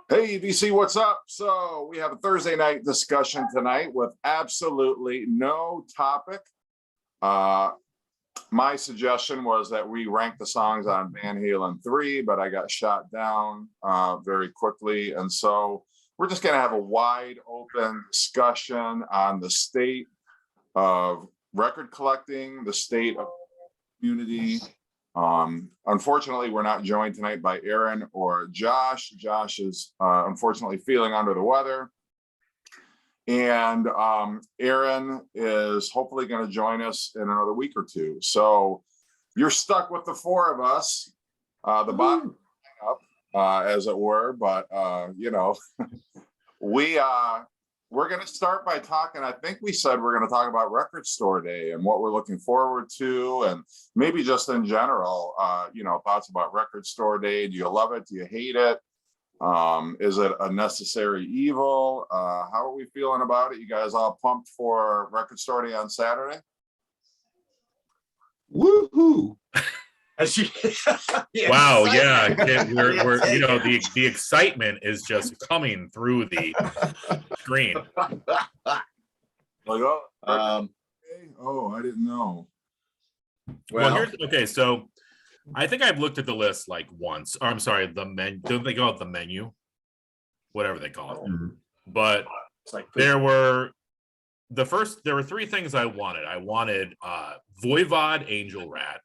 Hey, VC, what's up? So we have a Thursday night discussion tonight with absolutely no topic. My suggestion was that we rank the songs on Van Halen 3, but I got shot down very quickly. And so we're just going to have a wide open discussion on the state of record collecting, the state of community. Unfortunately, we're not joined tonight by Aaron or Josh. Josh is unfortunately feeling under the weather. And Aaron is hopefully going to join us in another week or two. So you're stuck with the four of us, the bottom up, as it were. But, we're going to start by talking. I think we said we're going to talk about Record Store Day and what we're looking forward to, and maybe just in general, thoughts about Record Store Day. Do you love it? Do you hate it? Is it a necessary evil? How are we feeling about it? You guys all pumped for Record Store Day on Saturday? Woohoo! Wow, yeah, we're the excitement is just coming through the screen. Like, I didn't know. Well, so I think I've looked at the list like once. Or I'm sorry, the menu. Don't they call it the menu? Whatever they call it. Mm-hmm. But there were three things I wanted. I wanted Voivod Angel Rat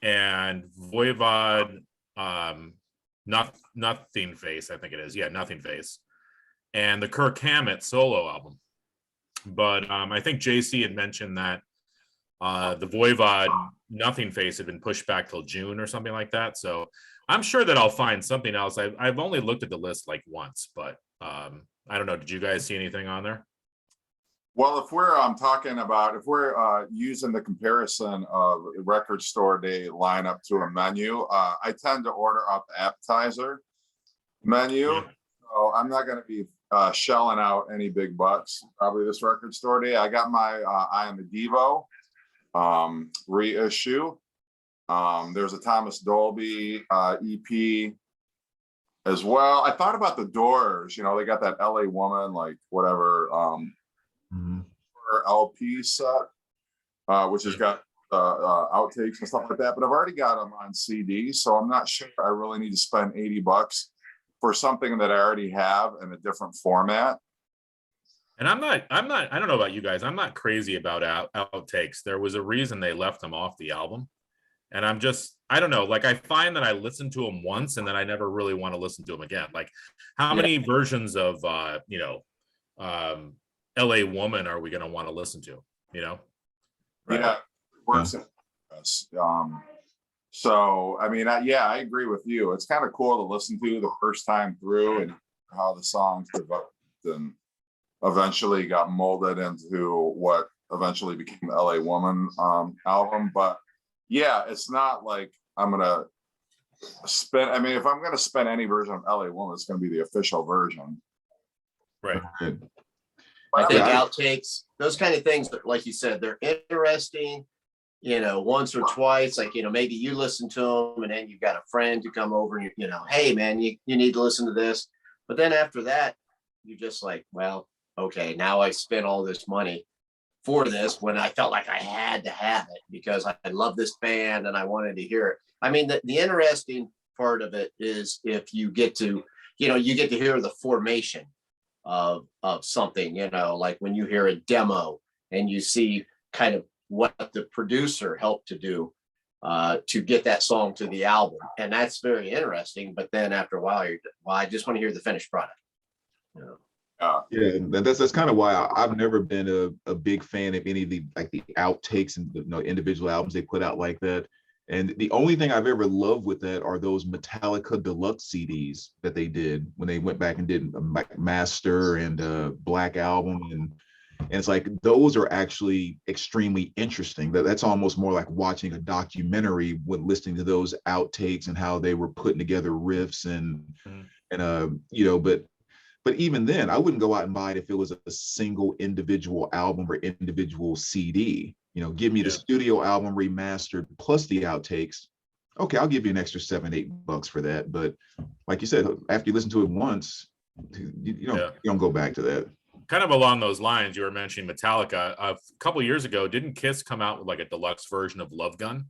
and Voivod Nothing Face, I think it is. Yeah, Nothing Face. And the Kirk Hammett solo album. But I think JC had mentioned that the Voivod Nothing Face had been pushed back till June or something like that. So I'm sure that I'll find something else. I've only looked at the list like once, but I don't know. Did you guys see anything on there? Well, if we're using the comparison of Record Store Day lineup to a menu, I tend to order up the appetizer menu. Yeah. So I'm not going to be shelling out any big bucks probably this Record Store Day. I got my Eye on the Devo reissue. There's a Thomas Dolby EP as well. I thought about the Doors. They got that LA Woman, like whatever LP set, which has got outtakes and stuff like that. But I've already got them on CD, so I'm not sure I really need to spend $80 for something that I already have in a different format. And I don't know about you guys. I'm not crazy about outtakes. There was a reason they left them off the album. And I don't know, like I find that I listened to them once and then I never really want to listen to them again. Like how many versions of, LA Woman are we going to want to listen to, Right? Yeah, works. So, I mean, I agree with you. It's kind of cool to listen to the first time through and how the songs developed and eventually got molded into what eventually became the LA Woman album. But yeah, it's not like I'm going to if I'm going to spend any version of LA Woman, it's going to be the official version. Right. I think outtakes, those kind of things, like you said, they're interesting, once or twice, like, maybe you listen to them and then you've got a friend to come over and, hey, man, you need to listen to this. But then after that, you're just like, well, okay, now I spent all this money for this when I felt like I had to have it because I love this band and I wanted to hear it. I mean, the interesting part of it is if you get to, you get to hear the formation of something, like when you hear a demo and you see kind of what the producer helped to do to get that song to the album. And that's very interesting. But then after a while, I just want to hear the finished product. Yeah, that's kind of why I've never been a big fan of any of the outtakes and individual albums they put out like that. And the only thing I've ever loved with that are those Metallica Deluxe CDs that they did when they went back and did Master and Black Album. And it's like, those are actually extremely interesting. That's almost more like watching a documentary when listening to those outtakes and how they were putting together riffs but even then, I wouldn't go out and buy it if it was a single individual album or individual CD. Give me the studio album remastered plus the outtakes. okay, I'll give you an extra $7-8 for that. But like you said, after you listen to it once, you don't go back to that. Kind of along those lines, you were mentioning Metallica. A couple years ago, didn't Kiss come out with like a deluxe version of Love Gun?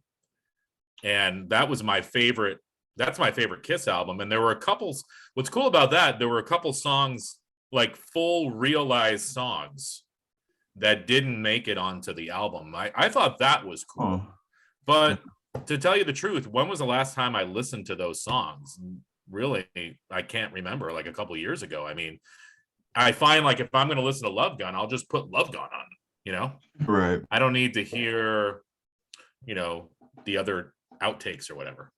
And that was my favorite. That's my favorite Kiss album. And there were a couple. What's cool about that, there were a couple songs, like full realized songs, that didn't make it onto the album. I thought that was cool. But to tell you the truth, when was the last time I listened to those songs? Really, I can't remember, like a couple years ago. I mean, I find like if I'm going to listen to Love Gun, I'll just put Love Gun on, you know? Right. I don't need to hear, you know, the other outtakes or whatever.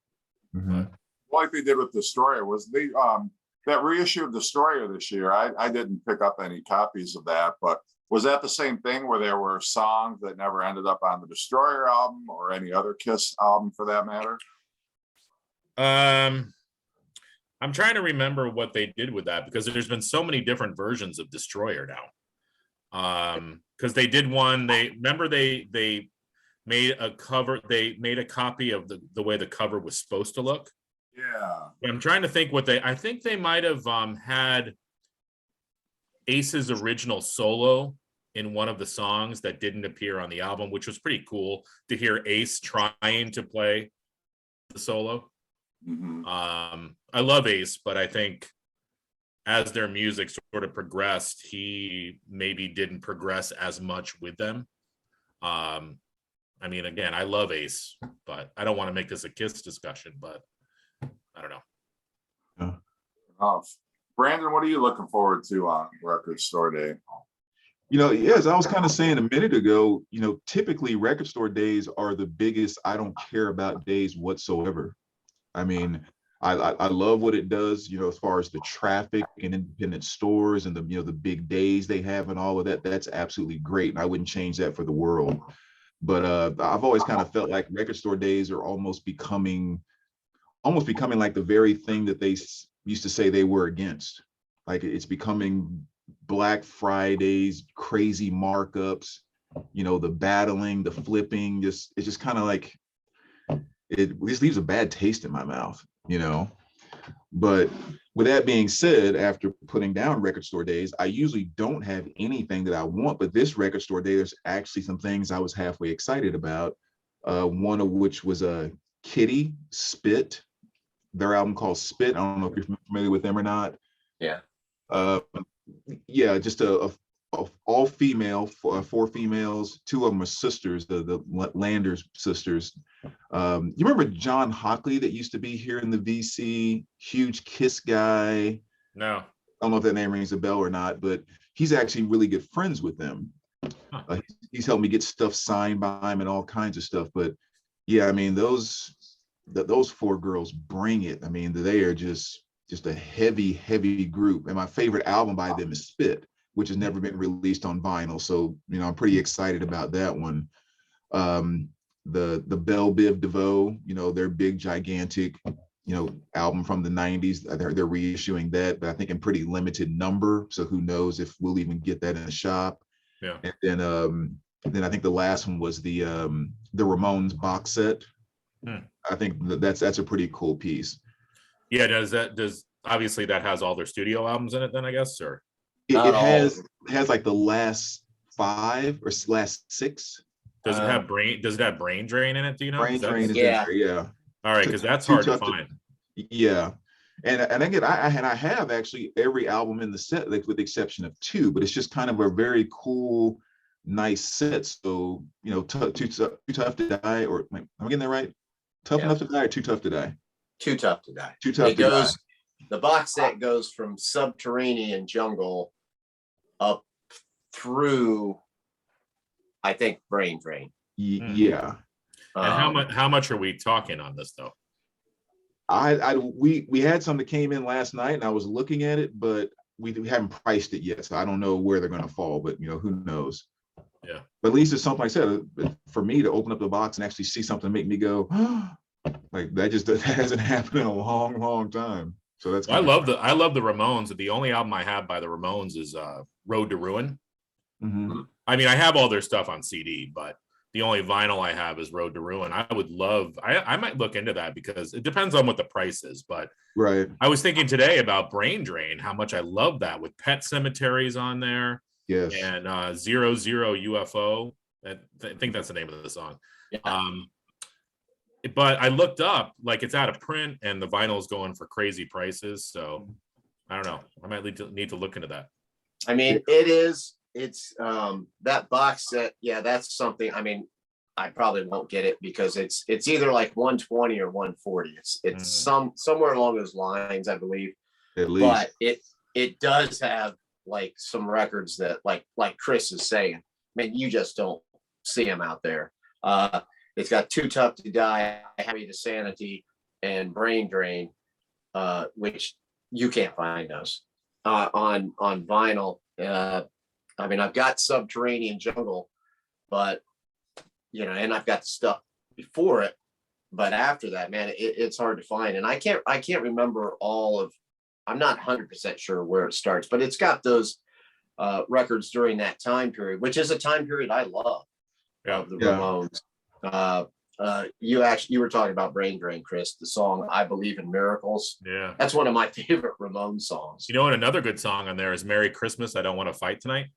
Mm-hmm. Like they did with Destroyer was that reissue of Destroyer this year. I didn't pick up any copies of that, but was that the same thing where there were songs that never ended up on the Destroyer album or any other Kiss album for that matter? I'm trying to remember what they did with that, because there's been so many different versions of Destroyer now. Because they did one, they made a cover, they made a copy of the way the cover was supposed to look. Yeah. I'm trying to think I think they might have had Ace's original solo in one of the songs that didn't appear on the album, which was pretty cool to hear Ace trying to play the solo. Mm-hmm. I love Ace, but I think as their music sort of progressed, he maybe didn't progress as much with them. I mean, again, I love Ace, but I don't want to make this a Kiss discussion, but I don't know. Brandon, what are you looking forward to on Record Store Day? As I was kind of saying a minute ago, typically record store days are the biggest I don't care about days whatsoever. I mean, I love what it does, as far as the traffic and independent stores and the big days they have and all of that. That's absolutely great. And I wouldn't change that for the world. But I've always kind of felt like record store days are almost becoming like the very thing that they used to say they were against. Like it's becoming Black Fridays, crazy markups, the battling, the flipping, it's just kind of like, it just leaves a bad taste in my mouth, But with that being said, after putting down record store days, I usually don't have anything that I want, but this record store day, there's actually some things I was halfway excited about. One of which was Kitty Spit, their album called Spit. I don't know if you're familiar with them or not. Yeah. Just a all female, four females. Two of them are sisters, the Landers sisters. You remember John Hockley that used to be here in the VC, huge Kiss guy? No. I don't know if that name rings a bell or not, but he's actually really good friends with them. Huh. He's helped me get stuff signed by him and all kinds of stuff. But yeah, I mean, those four girls bring it. I mean, they are just a heavy group. And my favorite album by them is Spit, which has never been released on vinyl. So, I'm pretty excited about that one. The Belle Biv DeVoe, their big, gigantic, album from the 90s. They're reissuing that, but I think in pretty limited number. So who knows if we'll even get that in a shop. Yeah. And then I think the last one was the Ramones box set. I think that's a pretty cool piece. Yeah, does obviously that has all their studio albums in it then, I guess, or it has like the last 5 or last 6. Does it have Brain Drain in it? Do you know? Brain Drain is in there, yeah. All right, because that's hard to find. Yeah. And again, I have actually every album in the set, like with the exception of 2, but it's just kind of a very cool, nice set. So, too tough to die, or am I getting that right? Tough enough to die or too tough to die? Too tough to die. Too tough to die. The box set goes from Subterranean Jungle up through, I think, Brain Drain. Yeah. And how much are we talking on this though? We had some that came in last night, and I was looking at it, but we haven't priced it yet, so I don't know where they're going to fall. But who knows? Yeah. But at least it's something, like I said, for me to open up the box and actually see something make me go, like that hasn't happened in a long time. So that's. I love the Ramones. The only album I have by the Ramones is Road to Ruin. Mm-hmm. I mean, I have all their stuff on CD, but the only vinyl I have is Road to Ruin. I might look into that because it depends on what the price is. But Right. I was thinking today about Brain Drain, how much I love that with Pet Cemeteries on there. Yes. And 00 UFO. I think that's the name of the song. Yeah. But I looked up, like it's out of print and the vinyl is going for crazy prices. So I don't know. I might need to look into that. I mean, it's that box set. Yeah, that's something. I mean, I probably won't get it because it's either like 120 or 140. It's somewhere along those lines, I believe. At least. But it does have like some records that like Chris is saying, man, you just don't see them out there. It's got Too Tough to Die, Happy to Sanity, and Brain Drain, which you can't find those on vinyl. I mean, I've got Subterranean Jungle, but and I've got the stuff before it, but after that, man, it's hard to find. And I can't remember I'm not 100% sure where it starts, but it's got those records during that time period, which is a time period I love. Of the Ramones. You were talking about Brain Drain, Chris, the song I Believe in Miracles. Yeah, that's one of my favorite Ramones songs. You know what, another good song on there is Merry Christmas, I Don't Want to Fight Tonight.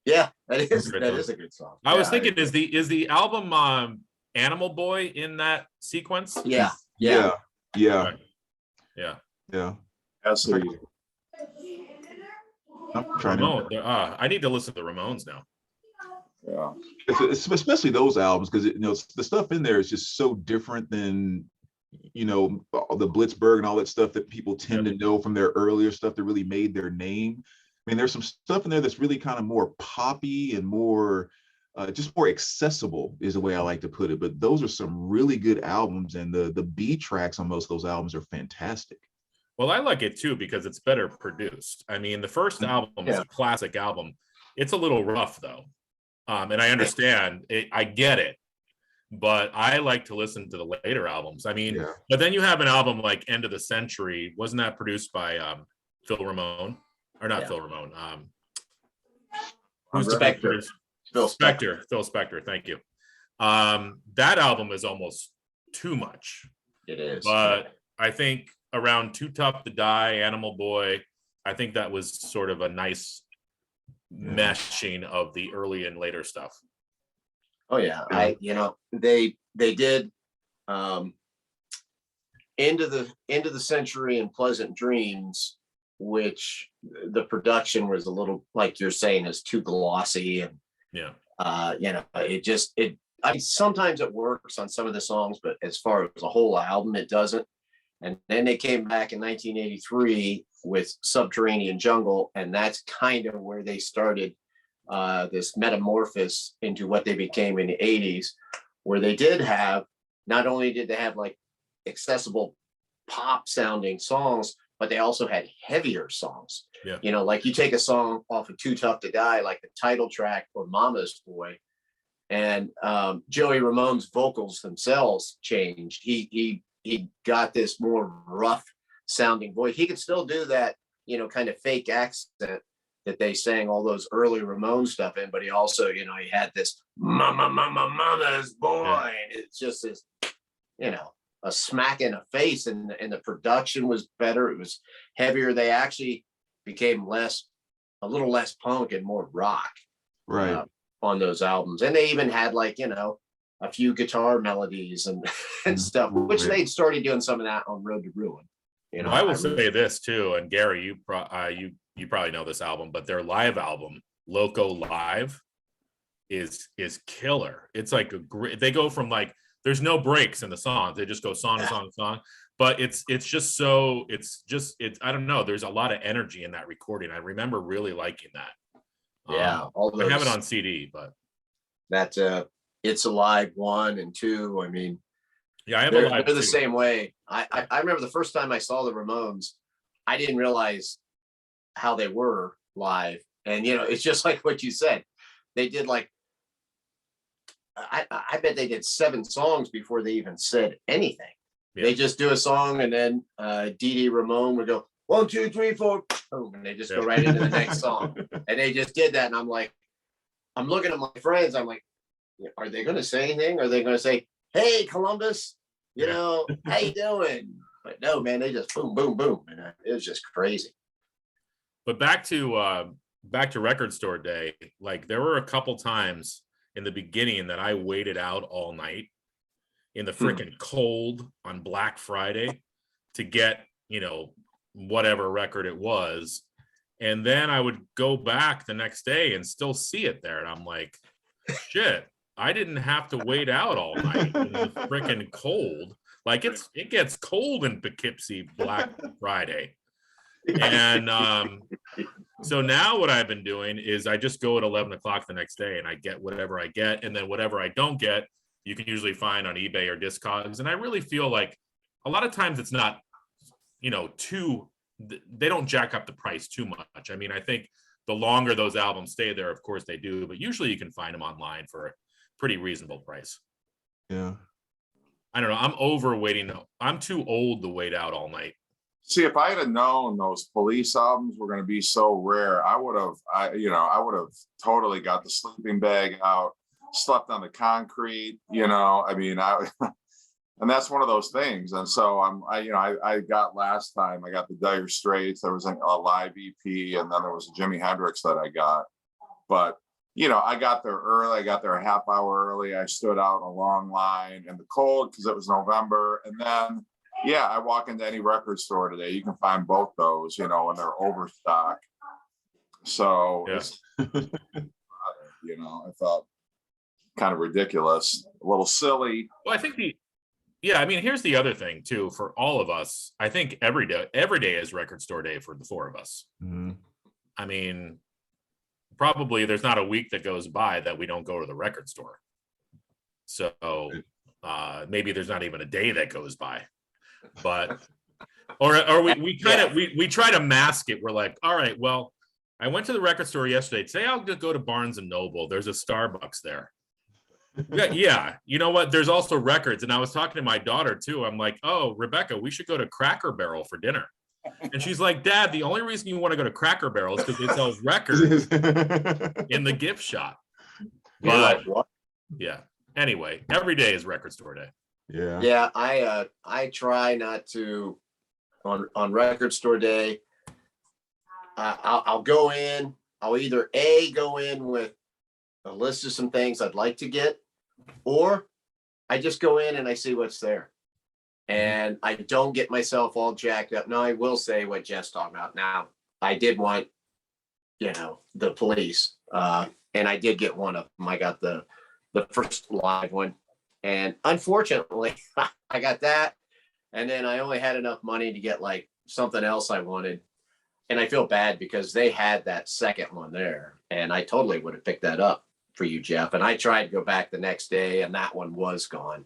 Yeah, that is a good song. I was thinking, is the album Animal Boy in that sequence? Yeah. Absolutely. I'm trying to. I need to listen to the Ramones now. Yeah, it's especially those albums, because the stuff in there is just so different than the Blitzberg and all that stuff that people tend to know from their earlier stuff that really made their name. I mean, there's some stuff in there that's really kind of more poppy and more just more accessible is the way I like to put it. But those are some really good albums, and the B tracks on most of those albums are fantastic. Well, I like it too because it's better produced. I mean, the first album is a classic album. It's a little rough though. And I understand it, I get it, but I like to listen to the later albums. I mean, but then you have an album like End of the Century. Wasn't that produced by Phil Ramone? Or not Phil Ramone? Who's Spector? Phil Spector. Thank you. That album is almost too much. It is. But I think around Too Tough to Die, Animal Boy, I think that was sort of a nice meshing of the early and later stuff. Oh yeah, they did End of the Century and Pleasant Dreams, which the production was a little, like you're saying, is too glossy, and I mean, sometimes it works on some of the songs, but as far as a whole album, it doesn't. And then they came back in 1983 with Subterranean Jungle, and that's kind of where they started this metamorphosis into what they became in the 80s, where they did have, not only did they have like accessible pop sounding songs, but they also had heavier songs. Like you take a song off of Too Tough to Die, like the title track or Mama's Boy, and Joey Ramone's vocals themselves changed. He got this more rough sounding voice. He could still do that, kind of fake accent that they sang all those early Ramone stuff in, but he also, he had this mama's boy. And it's just this, a smack in the face, and the production was better. It was heavier. They actually became a little less punk and more rock, right, on those albums. And they even had like, a few guitar melodies and stuff, which they'd started doing some of that on Road to Ruin. I will say this too, and Gary, you probably know this album, but their live album, Loco Live, is killer. It's like they go from like, there's no breaks in the songs. They just go song to song to song. But it's I don't know. There's a lot of energy in that recording. I remember really liking that. Yeah, I have it on CD, but that's It's Alive 1 and 2. I mean, yeah, I have they're the same way. I remember the first time I saw the Ramones, I didn't realize how they were live. And it's just like what you said. They did like, I bet they did 7 songs before they even said anything. Yeah. They just do a song, and then Dee Dee Ramone would go 1, 2, 3, 4, boom, and they just go right into the next song. And they just did that, and I'm like, I'm looking at my friends, I'm like, are they going to say anything? Are they going to say, "Hey, Columbus, you Yeah. know, how you doing?" But no, man, they just boom, boom, boom, and it was just crazy. But back to record store day, like there were a couple times in the beginning that I waited out all night in the freaking cold on Black Friday to get, whatever record it was. And then I would go back the next day and still see it there. And I'm like, shit, I didn't have to wait out all night in the freaking cold. Like it gets cold in Poughkeepsie Black Friday. And so now what I've been doing is I just go at 11 o'clock the next day and I get whatever I get. And then whatever I don't get, you can usually find on eBay or Discogs. And I really feel like a lot of times it's not, they don't jack up the price too much. I mean, I think the longer those albums stay there, of course they do, but usually you can find them online for a pretty reasonable price. Yeah. I don't know. I'm over waiting. I'm too old to wait out all night. See, if I had known those Police albums were going to be so rare, I would have totally got the sleeping bag out, slept on the concrete, and that's one of those things. And so I got last time, I got the Dire Straits, there was a live EP, and then there was a Jimi Hendrix that I got. But, I got there early, I got there a half hour early. I stood out in a long line in the cold because it was November. And then, I walk into any record store today, you can find both those, and they're overstock. So, Yeah. I thought kind of ridiculous, a little silly. Well, I think here's the other thing too, for all of us. I think every day is record store day for the four of us. Mm-hmm. I mean, probably there's not a week that goes by that we don't go to the record store. So maybe there's not even a day that goes by, but or we try to mask it. We're like, all right, well, I went to the record store yesterday. Today I'll just go to Barnes and Noble. There's a Starbucks there. Yeah, you know what? There's also records. And I was talking to my daughter too. I'm like, oh, Rebecca, we should go to Cracker Barrel for dinner. And she's like, Dad, the only reason you want to go to Cracker Barrel is because they sell records in the gift shop. But yeah, anyway, every day is record store day. Yeah. I try not to on record store day. I'll go in. I'll either go in with a list of some things I'd like to get, or I just go in and I see what's there. And I don't get myself all jacked up. Now, I will say what Jeff's talking about. Now, I did want, the Police, and I did get one of them. I got the first live one. And unfortunately, I got that. And then I only had enough money to get like something else I wanted. And I feel bad because they had that second one there. And I totally would have picked that up for you, Jeff. And I tried to go back the next day and that one was gone.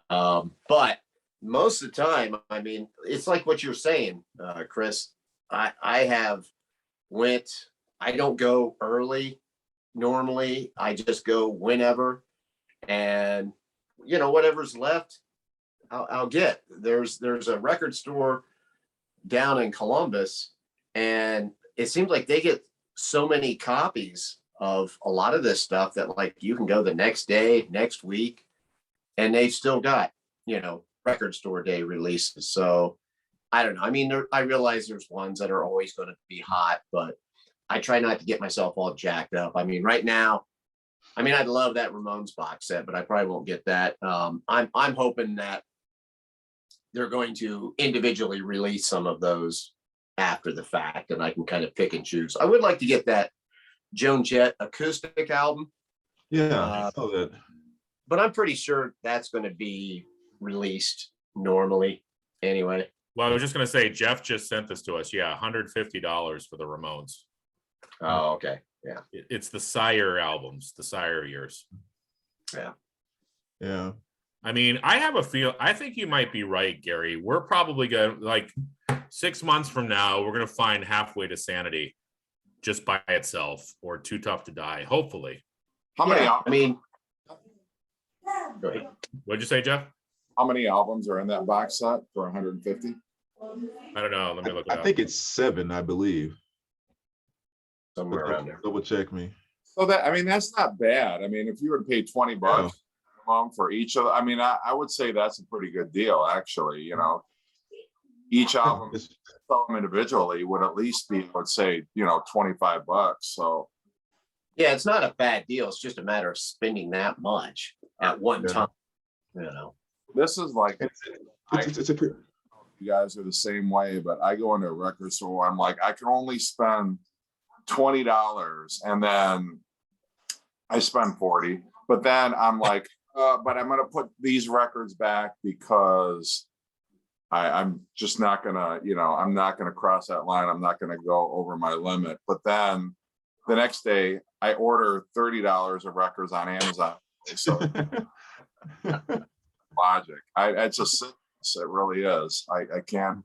But most of the time, I mean, it's like what you're saying, Chris. I don't go early normally. I just go whenever, and whatever's left, I'll get. There's a record store down in Columbus, and it seems like they get so many copies of a lot of this stuff that like you can go the next day, next week, and they've still got record store day releases. So I don't know. I mean, I realize there's ones that are always going to be hot, but I try not to get myself all jacked up. I mean, right now, I'd love that Ramones box set, but I probably won't get that. I'm hoping that they're going to individually release some of those after the fact, and I can kind of pick and choose. I would like to get that Joan Jett acoustic album. Yeah, I saw that. But I'm pretty sure that's going to be released normally anyway. Well, I was just going to say, Jeff just sent this to us. Yeah, $150 for the Ramones. Oh, okay. Yeah. It's the Sire albums, the Sire years. Yeah. I mean, I think you might be right, Gary. We're probably going to, like 6 months from now, we're going to find Halfway to Sanity just by itself, or Too Tough to Die, hopefully. How many? Go ahead. What'd you say, Jeff? How many albums are in that box set for 150? I don't know. Let me look it up. I think it's 7, I believe. Somewhere around there. Double check me. So that, I mean, that's not bad. I mean, if you were to pay 20 bucks for each of them, I mean, I would say that's a pretty good deal, actually. You know, each album individually would at least be, let's say, 25 bucks. So Yeah, it's not a bad deal. It's just a matter of spending that much at one time. You know, this is like, it's a pretty. You guys are the same way, but I go into a record store, I'm like, I can only spend $20, and then I spend 40, but then I'm like, but I'm gonna put these records back because I'm just not gonna, I'm not gonna cross that line. I'm not gonna go over my limit. But then the next day I order $30 of records on Amazon. So logic. It's a sickness. It really is. I can't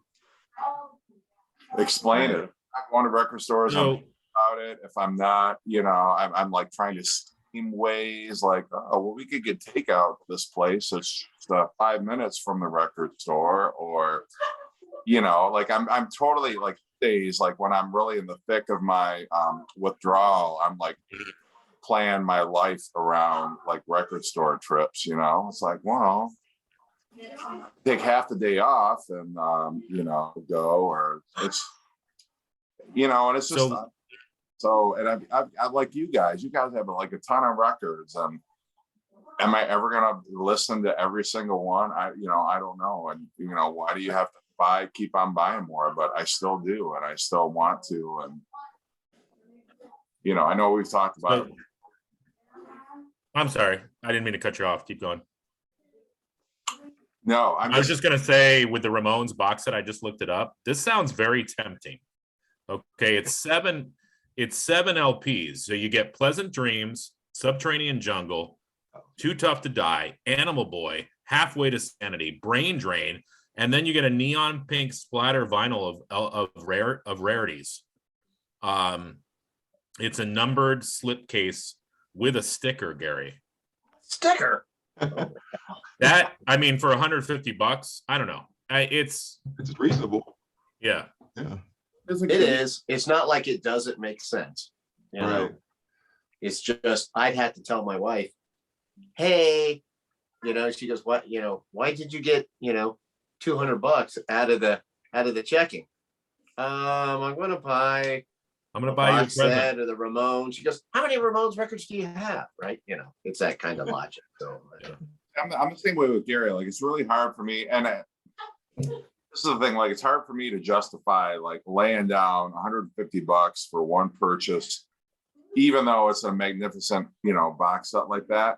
explain it. I'm going to record stores. I'm about it. If I'm not, I'm like trying to scheme ways like, oh, well, we could get takeout to this place. It's just 5 minutes from the record store, or, like I'm totally like days, like when I'm really in the thick of my withdrawal, I'm like plan my life around like record store trips, it's like, well, take half the day off and go, or it's and it's just so and I like you guys have like a ton of records, and am I ever gonna listen to every single one? I don't know. And why do you have to keep on buying more? But I still do, and I still want to. And I know we've talked about it. I'm sorry, I didn't mean to cut you off. Keep going. No, I was just gonna say, with the Ramones box set, I just looked it up. This sounds very tempting. Okay, it's seven LPs. So you get Pleasant Dreams, Subterranean Jungle, Too Tough to Die, Animal Boy, Halfway to Sanity, Brain Drain, and then you get a neon pink splatter vinyl of rarities. It's a numbered slipcase with a sticker, Gary. Sticker. That, I mean, for $150, I don't know. It's reasonable. Yeah. It is. It's not like it doesn't make sense. Right. It's just, I'd have to tell my wife, hey, she goes, what, why did you get, $200 out of the checking? I'm going to buy you a present of the Ramones. She goes, how many Ramones records do you have? Right. It's that kind of logic. So I'm the same way with Gary. Like, it's really hard for me. And this is the thing, like, it's hard for me to justify like laying down $150 for one purchase, even though it's a magnificent, box set like that.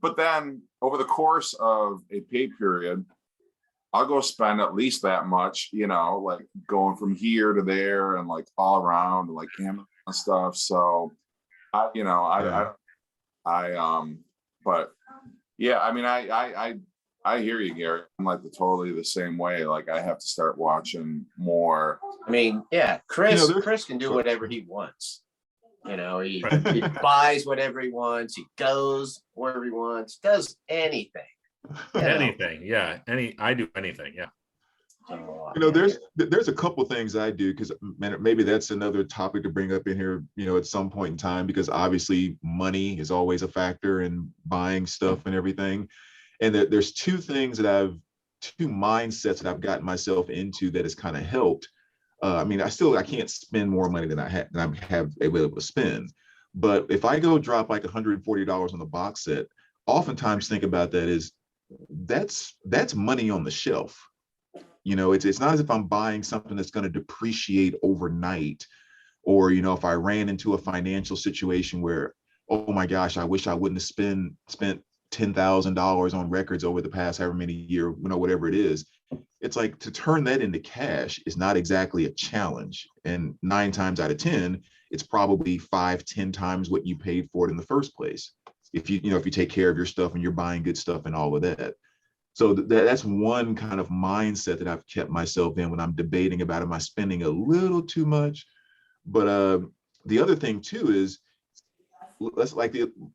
But then over the course of a pay period, I'll go spend at least that much, like going from here to there and like all around, like Amazon stuff. So but yeah, I mean, I hear you, Gary. I'm like totally the same way. Like, I have to start watching more. I mean, yeah, Chris can do whatever he wants. He buys whatever he wants. He goes wherever he wants. Does anything. Anything, yeah. I do anything, yeah. There's a couple things I do, because maybe that's another topic to bring up in here, at some point in time, because obviously money is always a factor in buying stuff and everything. And there's two mindsets that I've gotten myself into that has kind of helped. I mean, I can't spend more money than I have able to spend. But if I go drop like $140 on the box set, oftentimes think about that is that's money on the shelf. It's not as if I'm buying something that's going to depreciate overnight, or if I ran into a financial situation where, oh my gosh, I wish I wouldn't have spent $10,000 on records over the past however many years, whatever it is. It's like, to turn that into cash is not exactly a challenge. And 9 times out of 10, it's probably 5-10 times what you paid for it in the first place. If you take care of your stuff and you're buying good stuff and all of that. So that's one kind of mindset that I've kept myself in when I'm debating about, am I spending a little too much? But the other thing too is,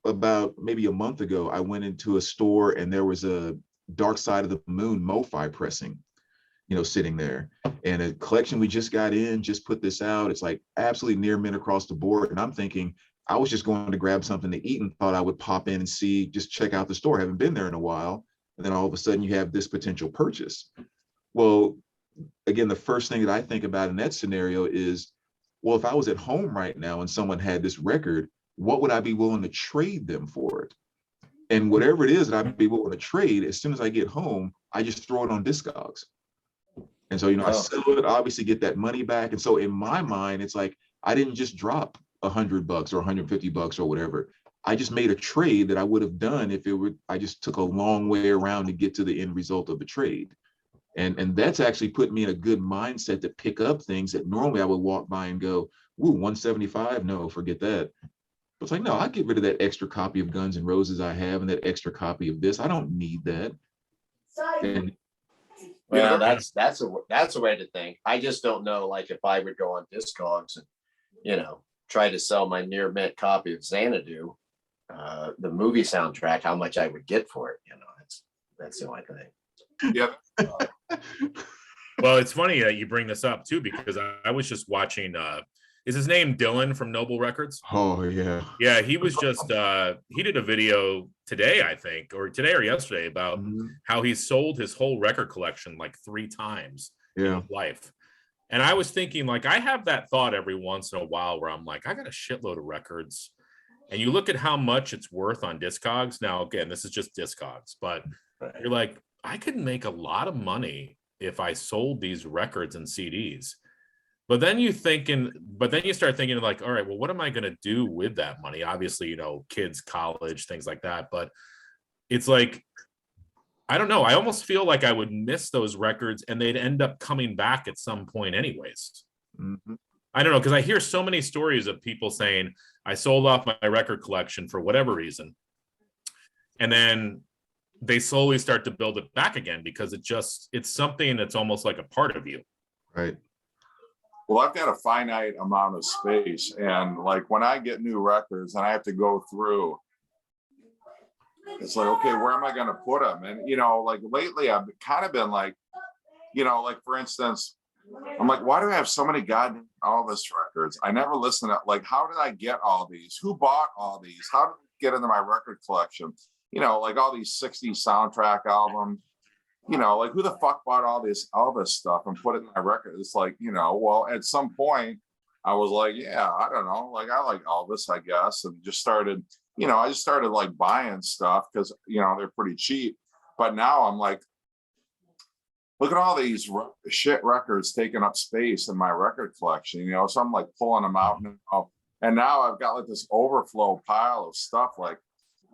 about maybe a month ago, I went into a store and there was a Dark Side of the Moon MoFi pressing, sitting there, and a collection we just got in, just put this out. It's like absolutely near mint across the board. And I'm thinking, I was just going to grab something to eat and thought I would pop in and see, just check out the store. I haven't been there in a while. And then all of a sudden you have this potential purchase. Well, again, the first thing that I think about in that scenario is, well, if I was at home right now and someone had this record, what would I be willing to trade them for it? And whatever it is that I'd be willing to trade, as soon as I get home, I just throw it on Discogs. And so, I sell it, obviously get that money back. And so in my mind, it's like, I didn't just drop $100 or $150 or whatever. I just made a trade that I would have done if I just took a long way around to get to the end result of the trade. And that's actually put me in a good mindset to pick up things that normally I would walk by and go, ooh, 175? No, forget that. But it's like, no, I'll get rid of that extra copy of Guns N' Roses I have and that extra copy of this. I don't need that. And, well, that's a way to think. I just don't know, like, if I would go on Discogs and, try to sell my near mint copy of Xanadu, the movie soundtrack, how much I would get for it. That's the only thing. Yeah. Well, it's funny that you bring this up too, because I was just watching, is his name Dylan from Noble Records? Oh yeah. Yeah, he was just he did a video today, I think, or today or yesterday, about how he sold his whole record collection like 3 times in his life. And I was thinking, like, I have that thought every once in a while where I'm like, I got a shitload of records. And you look at how much it's worth on Discogs. Now, again, this is just Discogs, but you're like, I could make a lot of money if I sold these records and CDs. But then you start thinking like, all right, well, what am I going to do with that money? Obviously, kids, college, things like that. But it's like, I don't know. I almost feel like I would miss those records and they'd end up coming back at some point anyways. I don't know, because I hear so many stories of people saying, I sold off my record collection for whatever reason. And then they slowly start to build it back again because it's something that's almost like a part of you. Right. Well, I've got a finite amount of space. And like when I get new records and I have to go through, it's like, okay, where am I going to put them? And, like lately I've kind of been like, like for instance, I'm like, why do I have so many goddamn Elvis records? I never listen to, like, how did I get all these? Who bought all these? How did it get into my record collection? Like all these 60s soundtrack albums, like who the fuck bought all this Elvis stuff and put it in my record? It's like, well, at some point I was like, yeah, I don't know. Like, I like Elvis, I guess. And just started, I just started like buying stuff because, they're pretty cheap. But now I'm like, look at all these shit records taking up space in my record collection, so I'm like pulling them out now. And now I've got like this overflow pile of stuff. Like,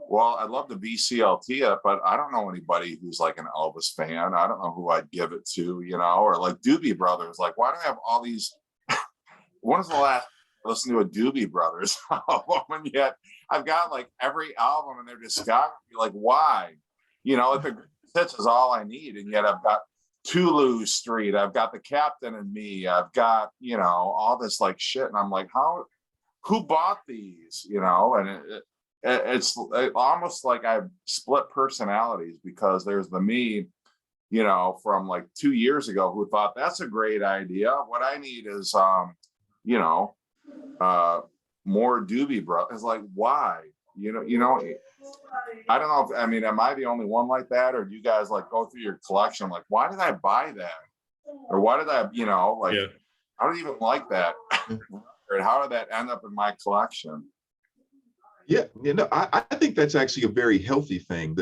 well, I'd love to BCLT it, but I don't know anybody who's like an Elvis fan. I don't know who I'd give it to, or like Doobie Brothers. Like, why do I have all these? When was the last I listened to a Doobie Brothers album? And yet I've got like every album in their discography. Like, why? Like the hits is all I need. And yet I've got Tulu Street. I've got The Captain and Me. I've got, all this like shit. And I'm like, who bought these? And it's almost like I've split personalities because there's the me, from like 2 years ago who thought that's a great idea. What I need is, more Doobie Brothers. Like, why? I don't know if, am I the only one like that, or do you guys like go through your collection? Like, why did I buy that? Or why did I, I don't even like that. Or how did that end up in my collection? Yeah, I think that's actually a very healthy thing.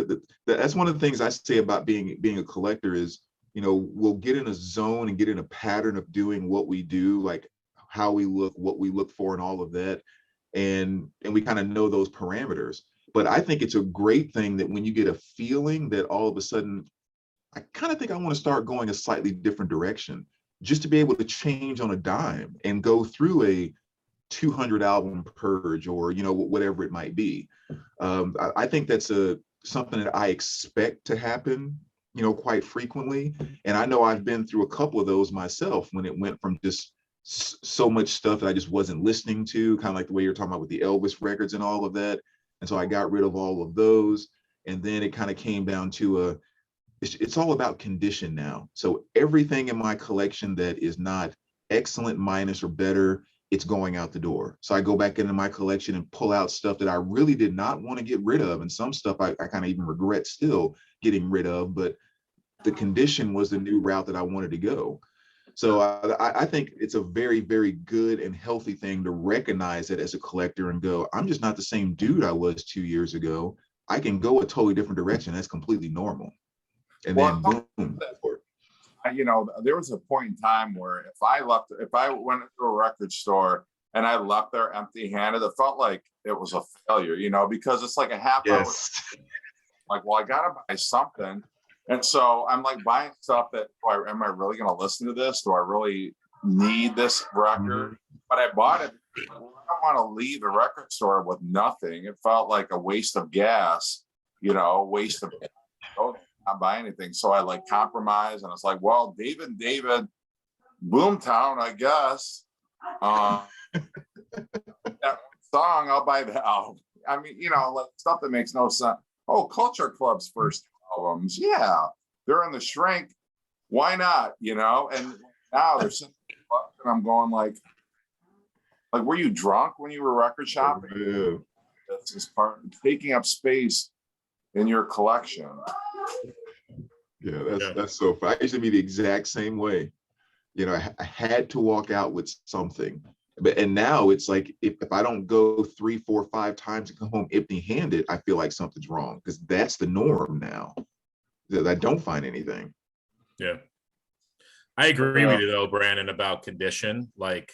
That's one of the things I say about being a collector is, we'll get in a zone and get in a pattern of doing what we do, like how we look, what we look for, and all of that, and we kind of know those parameters. But I think it's a great thing that when you get a feeling that all of a sudden, I kind of think I want to start going a slightly different direction, just to be able to change on a dime and go through a 200 album purge or whatever it might be. I think that's something that I expect to happen quite frequently, and I know I've been through a couple of those myself when it went from just so much stuff that I just wasn't listening to, kind of like the way you're talking about with the Elvis records and all of that. And so I got rid of all of those, and then it kind of came down to it's all about condition now. So everything in my collection that is not excellent, minus, or better it's going out the door. So I go back into my collection and pull out stuff that I really did not want to get rid of. And some stuff I kind of even regret still getting rid of, but the condition was the new route that I wanted to go. So I think it's a very, very good and healthy thing to recognize it as a collector and go, I'm just not the same dude I was 2 years ago. I can go a totally different direction. That's completely normal. And then boom. You know, there was a point in time where if I went into a record store and I left there empty-handed, it felt like it was a failure, you know, because it's like a half hour. Like, well, I gotta buy something. And so I'm like buying stuff that, am I really gonna listen to this? Do I really need this record? But I bought it. I don't want to leave the record store with nothing. It felt like a waste of gas, you know, waste of not buy anything. So I like compromise, and it's like, well, David, Boomtown, I guess. That song, I'll buy the album. I mean, you know, like stuff that makes no sense. Oh, Culture Club's first albums, yeah, they're in the Shrink. Why not? You know, and now there's something, and I'm going like, were you drunk when you were record shopping? Yeah. That's just part of taking up space in your collection. Yeah, that's so fun. I used to be the exact same way. You know, I had to walk out with something. And now it's like if I don't go 3, 4, 5 times and come home empty-handed, I feel like something's wrong, because that's the norm now. That I don't find anything. Yeah. I agree with you though, Brandon, about condition. Like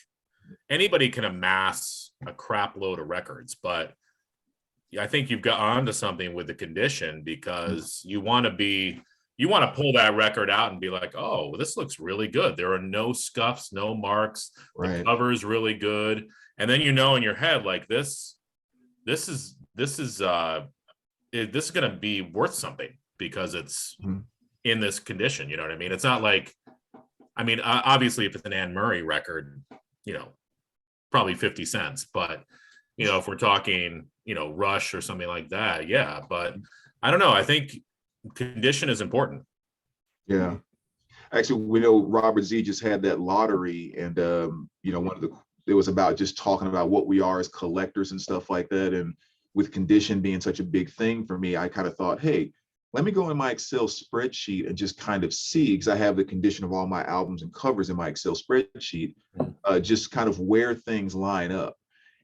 anybody can amass a crap load of records, but I think you've got onto something with the condition, because you want to pull that record out and be like, oh, this looks really good. There are no scuffs, no marks. The cover is really good. And then, you know, in your head, like this is going to be worth something because it's in this condition. You know what I mean? It's not like, I mean, obviously if it's an Anne Murray record, you know, probably 50 cents, but you know, if we're talking, you know, Rush or something like that. Yeah. But I don't know. I think condition is important. Yeah. Actually, we know Robert Z just had that lottery, and you know, it was about just talking about what we are as collectors and stuff like that. And with condition being such a big thing for me, I kind of thought, hey, let me go in my Excel spreadsheet and just kind of see, because I have the condition of all my albums and covers in my Excel spreadsheet, just kind of where things line up.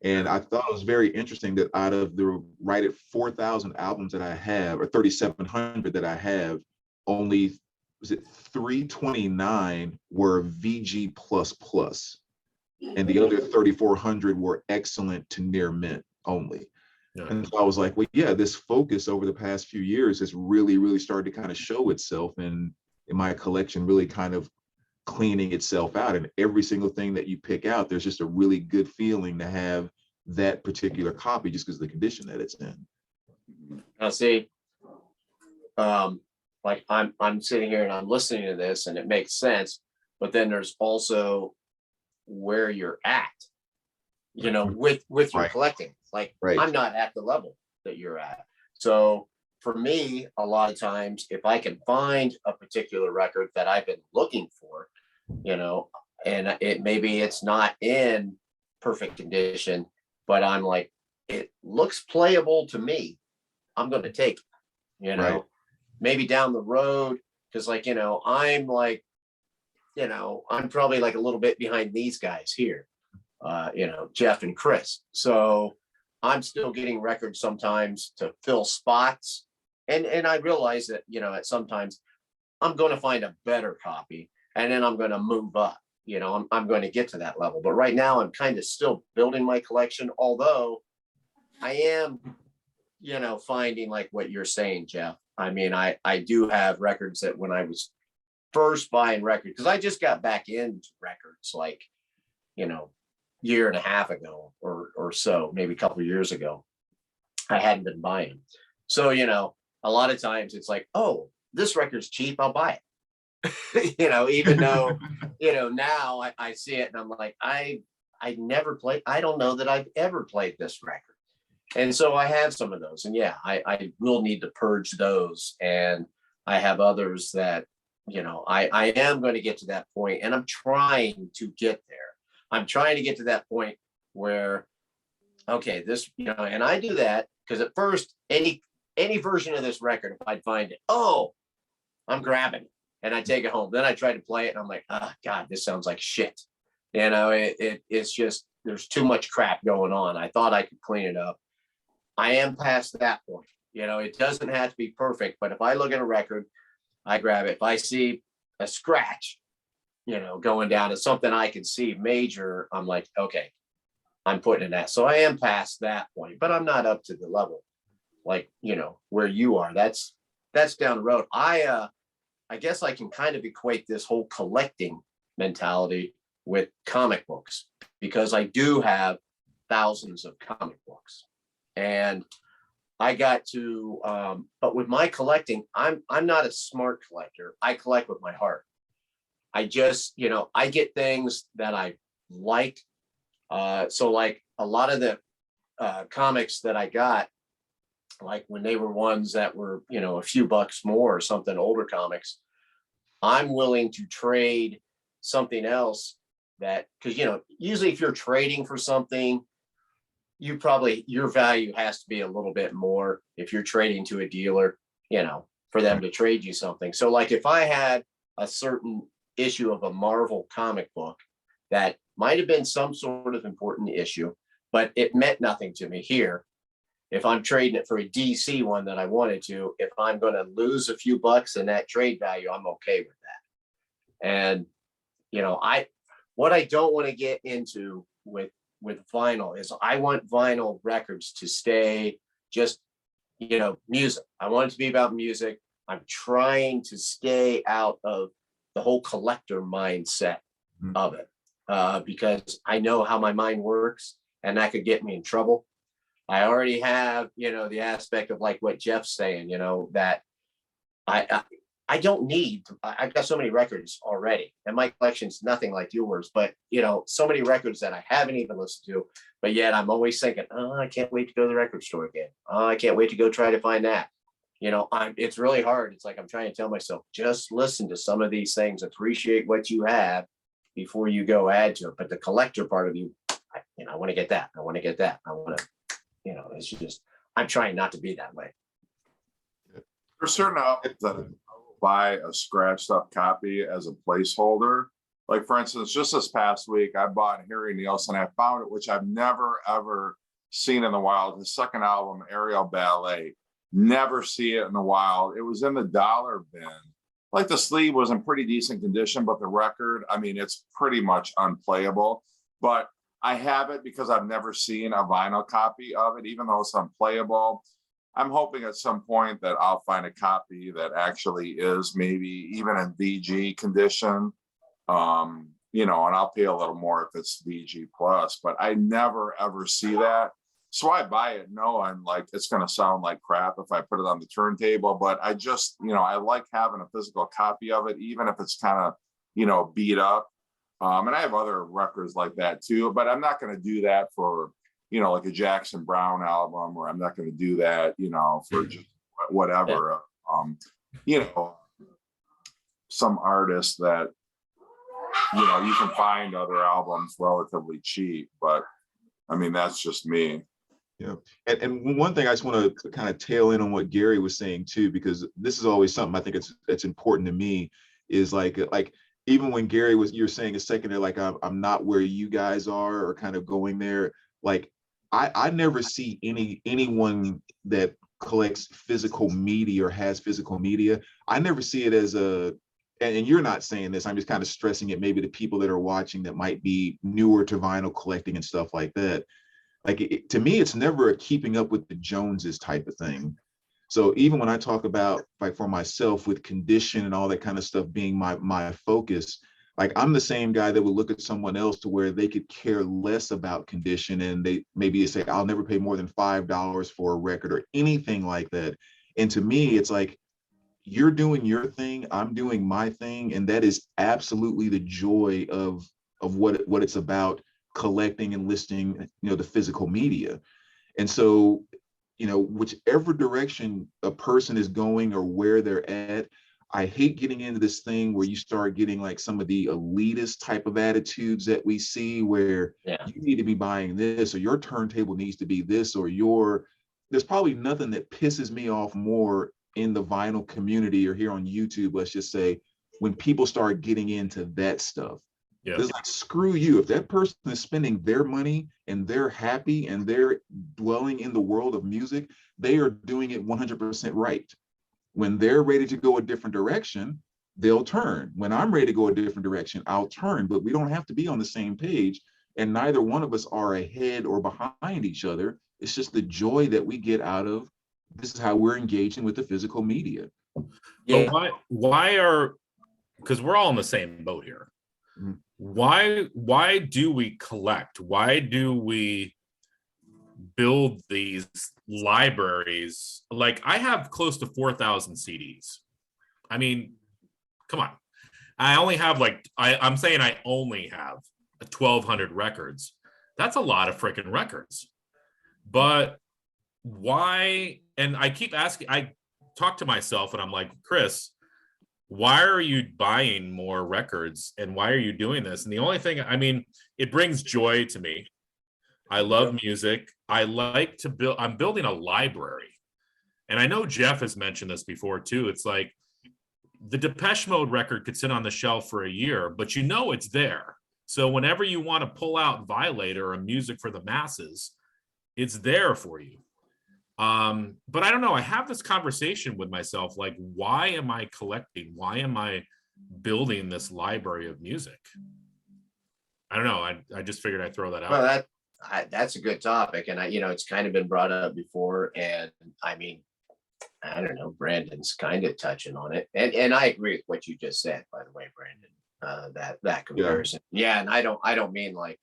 And I thought it was very interesting that out of the right at 4,000 albums that I have, or 3,700 that I have, only, was it 329 were VG++, and the other 3,400 were excellent to near mint only. Yeah. And so I was like, well, yeah, this focus over the past few years has really, really started to kind of show itself in my collection, really kind of cleaning itself out. And every single thing that you pick out, there's just a really good feeling to have that particular copy just because of the condition that it's in. Now see, like I'm sitting here and I'm listening to this and it makes sense, but then there's also where you're at, you know, with your collecting. Like I'm not at the level that you're at. So for me, a lot of times, if I can find a particular record that I've been looking for, you know, and it's not in perfect condition, but I'm like, it looks playable to me, I'm going to take it, you know, maybe down the road, because like, you know, I'm like, you know, I'm probably like a little bit behind these guys here, you know, Jeff and Chris. So I'm still getting records sometimes to fill spots. And I realize that, you know, at sometimes I'm going to find a better copy and then I'm going to move up, you know, I'm going to get to that level. But right now I'm kind of still building my collection, although I am, you know, finding like what you're saying, Jeff. I mean, I do have records that when I was first buying records, because I just got back into records like, you know, year and a half ago or so, maybe a couple of years ago, I hadn't been buying. So, you know, a lot of times it's like, oh, this record's cheap, I'll buy it. You know, even though, you know, now I see it and I'm like, I never played, I don't know that I've ever played this record. And so I have some of those, and yeah, I will need to purge those. And I have others that, you know, I am going to get to that point, and I'm trying to get there. I'm trying to get to that point where, okay, this, and I do that because at first, any version of this record, if I'd find it, oh, I'm grabbing it and I take it home. Then I try to play it and I'm like, oh God, this sounds like shit. It's just, there's too much crap going on. I thought I could clean it up. I am past that point. It doesn't have to be perfect, but if I look at a record, I grab it. If I see a scratch, going down, it's something I can see major, I'm like, okay, I'm putting in that. So I am past that point, but I'm not up to the level like, where you are. That's down the road. I guess I can kind of equate this whole collecting mentality with comic books, because I do have thousands of comic books. And I got to, but with my collecting, I'm not a smart collector. I collect with my heart. I just, I get things that I like. So like a lot of the comics that I got, like when they were ones that were, a few bucks more or something, older comics, I'm willing to trade something else that, because, usually if you're trading for something, your value has to be a little bit more if you're trading to a dealer, for them to trade you something. So like if I had a certain issue of a Marvel comic book that might have been some sort of important issue, but it meant nothing to me here. If I'm trading it for a DC one that I wanted to, if I'm going to lose a few bucks in that trade value, I'm okay with that. And, what I don't want to get into with vinyl is I want vinyl records to stay just, music. I want it to be about music. I'm trying to stay out of the whole collector mindset of it, because I know how my mind works and that could get me in trouble. I already have, the aspect of like what Jeff's saying, that I don't need, I've got so many records already and my collection's nothing like yours, but so many records that I haven't even listened to, but yet I'm always thinking, oh, I can't wait to go to the record store again. Oh, I can't wait to go try to find that. It's really hard. It's like, I'm trying to tell myself, just listen to some of these things, appreciate what you have before you go add to it. But the collector part of you, I want to get that. I want to get that. I want to, it's just, I'm trying not to be that way. There's certain albums that I buy a scratched up copy as a placeholder. Like for instance, just this past week, I bought Harry Nilsson. I found it, which I've never ever seen in the wild. His second album, Aerial Ballet. Never see it in the wild. It was in the dollar bin. Like the sleeve was in pretty decent condition, but the record, it's pretty much unplayable. But I have it because I've never seen a vinyl copy of it, even though it's unplayable. I'm hoping at some point that I'll find a copy that actually is maybe even in VG condition, and I'll pay a little more if it's VG plus, but I never ever see that. So I buy it knowing like it's going to sound like crap if I put it on the turntable, but I just, I like having a physical copy of it, even if it's kind of, beat up. And I have other records like that too, but I'm not going to do that for, like a Jackson Browne album, or I'm not going to do that, for just whatever, some artists that, you can find other albums relatively cheap, but that's just me. Yeah. And one thing I just want to kind of tail in on what Gary was saying too, because this is always something I think it's important to me, is like even when Gary you're saying a second there, like I'm not where you guys are or kind of going there. Like I never see anyone that collects physical media or has physical media. I never see it as and you're not saying this, I'm just kind of stressing it maybe to people that are watching that might be newer to vinyl collecting and stuff like that. Like to me, it's never a keeping up with the Joneses type of thing. So even when I talk about like for myself with condition and all that kind of stuff being my focus, like I'm the same guy that would look at someone else to where they could care less about condition and they maybe say, I'll never pay more than $5 for a record or anything like that. And to me, it's like, you're doing your thing, I'm doing my thing. And that is absolutely the joy of what it's about, collecting and listing, the physical media. And so, whichever direction a person is going or where they're at, I hate getting into this thing where you start getting like some of the elitist type of attitudes that we see where you need to be buying this, or your turntable needs to be this, or there's probably nothing that pisses me off more in the vinyl community or here on YouTube, let's just say, when people start getting into that stuff. Yeah. It's like, screw you. If that person is spending their money and they're happy and they're dwelling in the world of music, they are doing it 100% right. When they're ready to go a different direction, they'll turn. When I'm ready to go a different direction, I'll turn. But we don't have to be on the same page. And neither one of us are ahead or behind each other. It's just the joy that we get out of this is how we're engaging with the physical media. Yeah. But because we're all in the same boat here. Mm-hmm. Why do we collect? Why do we build these libraries? Like, I have close to 4,000 CDs. I mean, come on. I only have I'm saying I only have 1,200 records. That's a lot of freaking records. But why? And I keep asking, I talk to myself and I'm like, Chris, why are you buying more records and why are you doing this? And the only thing, I mean, it brings joy to me. I love music. I like to build, I'm building a library. And I know Jeff has mentioned this before too. It's like the Depeche Mode record could sit on the shelf for a year, but you know it's there. So whenever you want to pull out Violator or music for the masses, it's there for you. But I don't know. I have this conversation with myself, like, why am I collecting? Why am I building this library of music? I don't know. I just figured I'd throw that out. Well, that's a good topic. And it's kind of been brought up before. And I mean, I don't know, Brandon's kind of touching on it. And I agree with what you just said, by the way, Brandon, that comparison. Yeah. And I don't mean like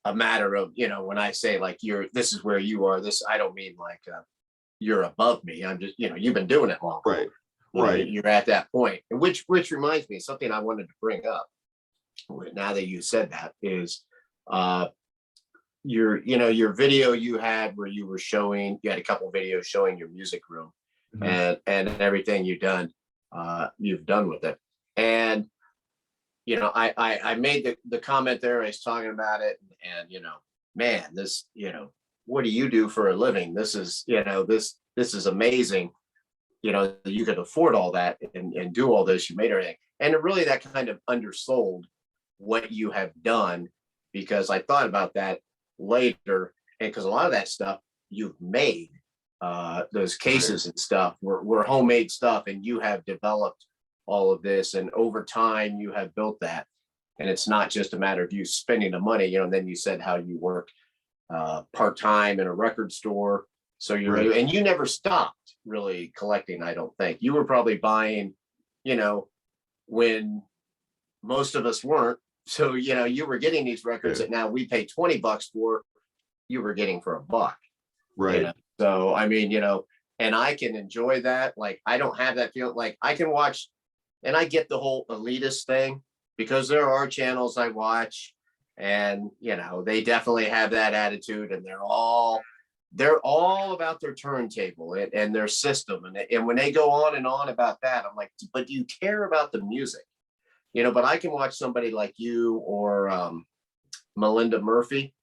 a matter of, when I say like this is where you are, I don't mean like you're above me. I'm just, you've been doing it long. Right. Right. You're at that point. Which reminds me, something I wanted to bring up now that you said that is your video you had where you had a couple videos showing your music room and everything you've done with it. And I made the comment there. I was talking about it, and man, this, what do you do for a living? This is, this is amazing. You could afford all that and do all this. You made everything, and really that kind of undersold what you have done, because I thought about that later, and because a lot of that stuff you've made, those cases and stuff were homemade stuff, and you have developed all of this, and over time you have built that. And it's not just a matter of you spending the money, and then you said how you work part-time in a record store. So and you never stopped really collecting. I don't think you were probably buying, when most of us weren't. So, you were getting these records that now we pay $20 for, you were getting for $1. Right. So, I mean, and I can enjoy that. Like, I don't have that feeling. Like, I can watch. And I get the whole elitist thing, because there are channels I watch and, they definitely have that attitude, and they're all about their turntable and their system. And when they go on and on about that, I'm like, but do you care about the music? But I can watch somebody like you or Melinda Murphy,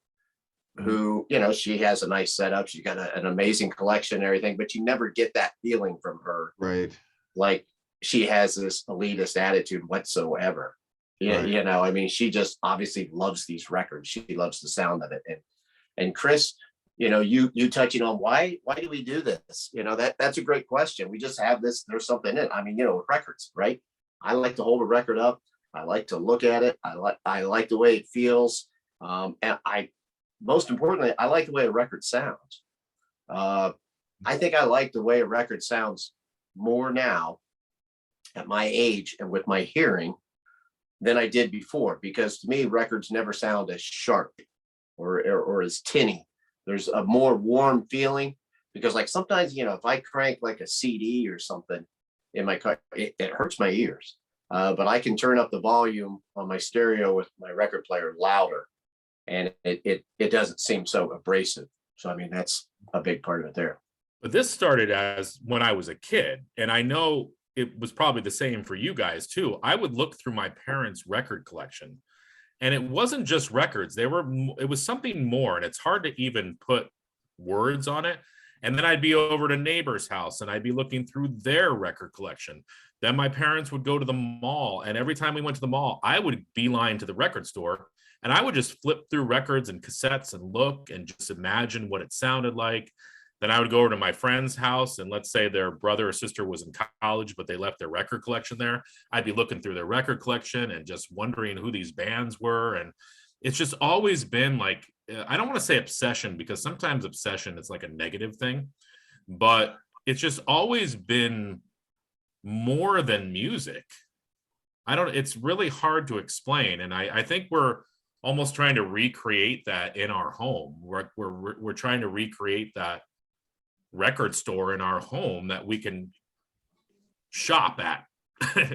who, she has a nice setup. She's got an amazing collection and everything, but you never get that feeling from her. Right. Like, she has this elitist attitude whatsoever. Right. I mean, she just obviously loves these records. She loves the sound of it. And Chris, you touching on why do we do this? That's a great question. We just have this, there's something in it. I mean, records, right? I like to hold a record up. I like to look at it. I like the way it feels. And most importantly, I like the way a record sounds. I think I like the way a record sounds more now at my age and with my hearing than I did before, because to me, records never sound as sharp or as tinny. There's a more warm feeling, because like sometimes, if I crank like a CD or something in my car, it hurts my ears. But I can turn up the volume on my stereo with my record player louder, and it doesn't seem so abrasive. So, I mean, that's a big part of it there. But this started as when I was a kid, and I know it was probably the same for you guys too. I would look through my parents' record collection, and it wasn't just records. It was something more, and it's hard to even put words on it. And then I'd be over at a neighbor's house and I'd be looking through their record collection. Then my parents would go to the mall, and every time we went to the mall, I would beeline to the record store, and I would just flip through records and cassettes and look and just imagine what it sounded like. Then I would go over to my friend's house, and let's say their brother or sister was in college, but they left their record collection there. I'd be looking through their record collection and just wondering who these bands were. And it's just always been like, I don't want to say obsession, because sometimes obsession is like a negative thing, but it's just always been more than music. It's really hard to explain. And I think we're almost trying to recreate that in our home. We're trying to recreate that record store in our home that we can shop at.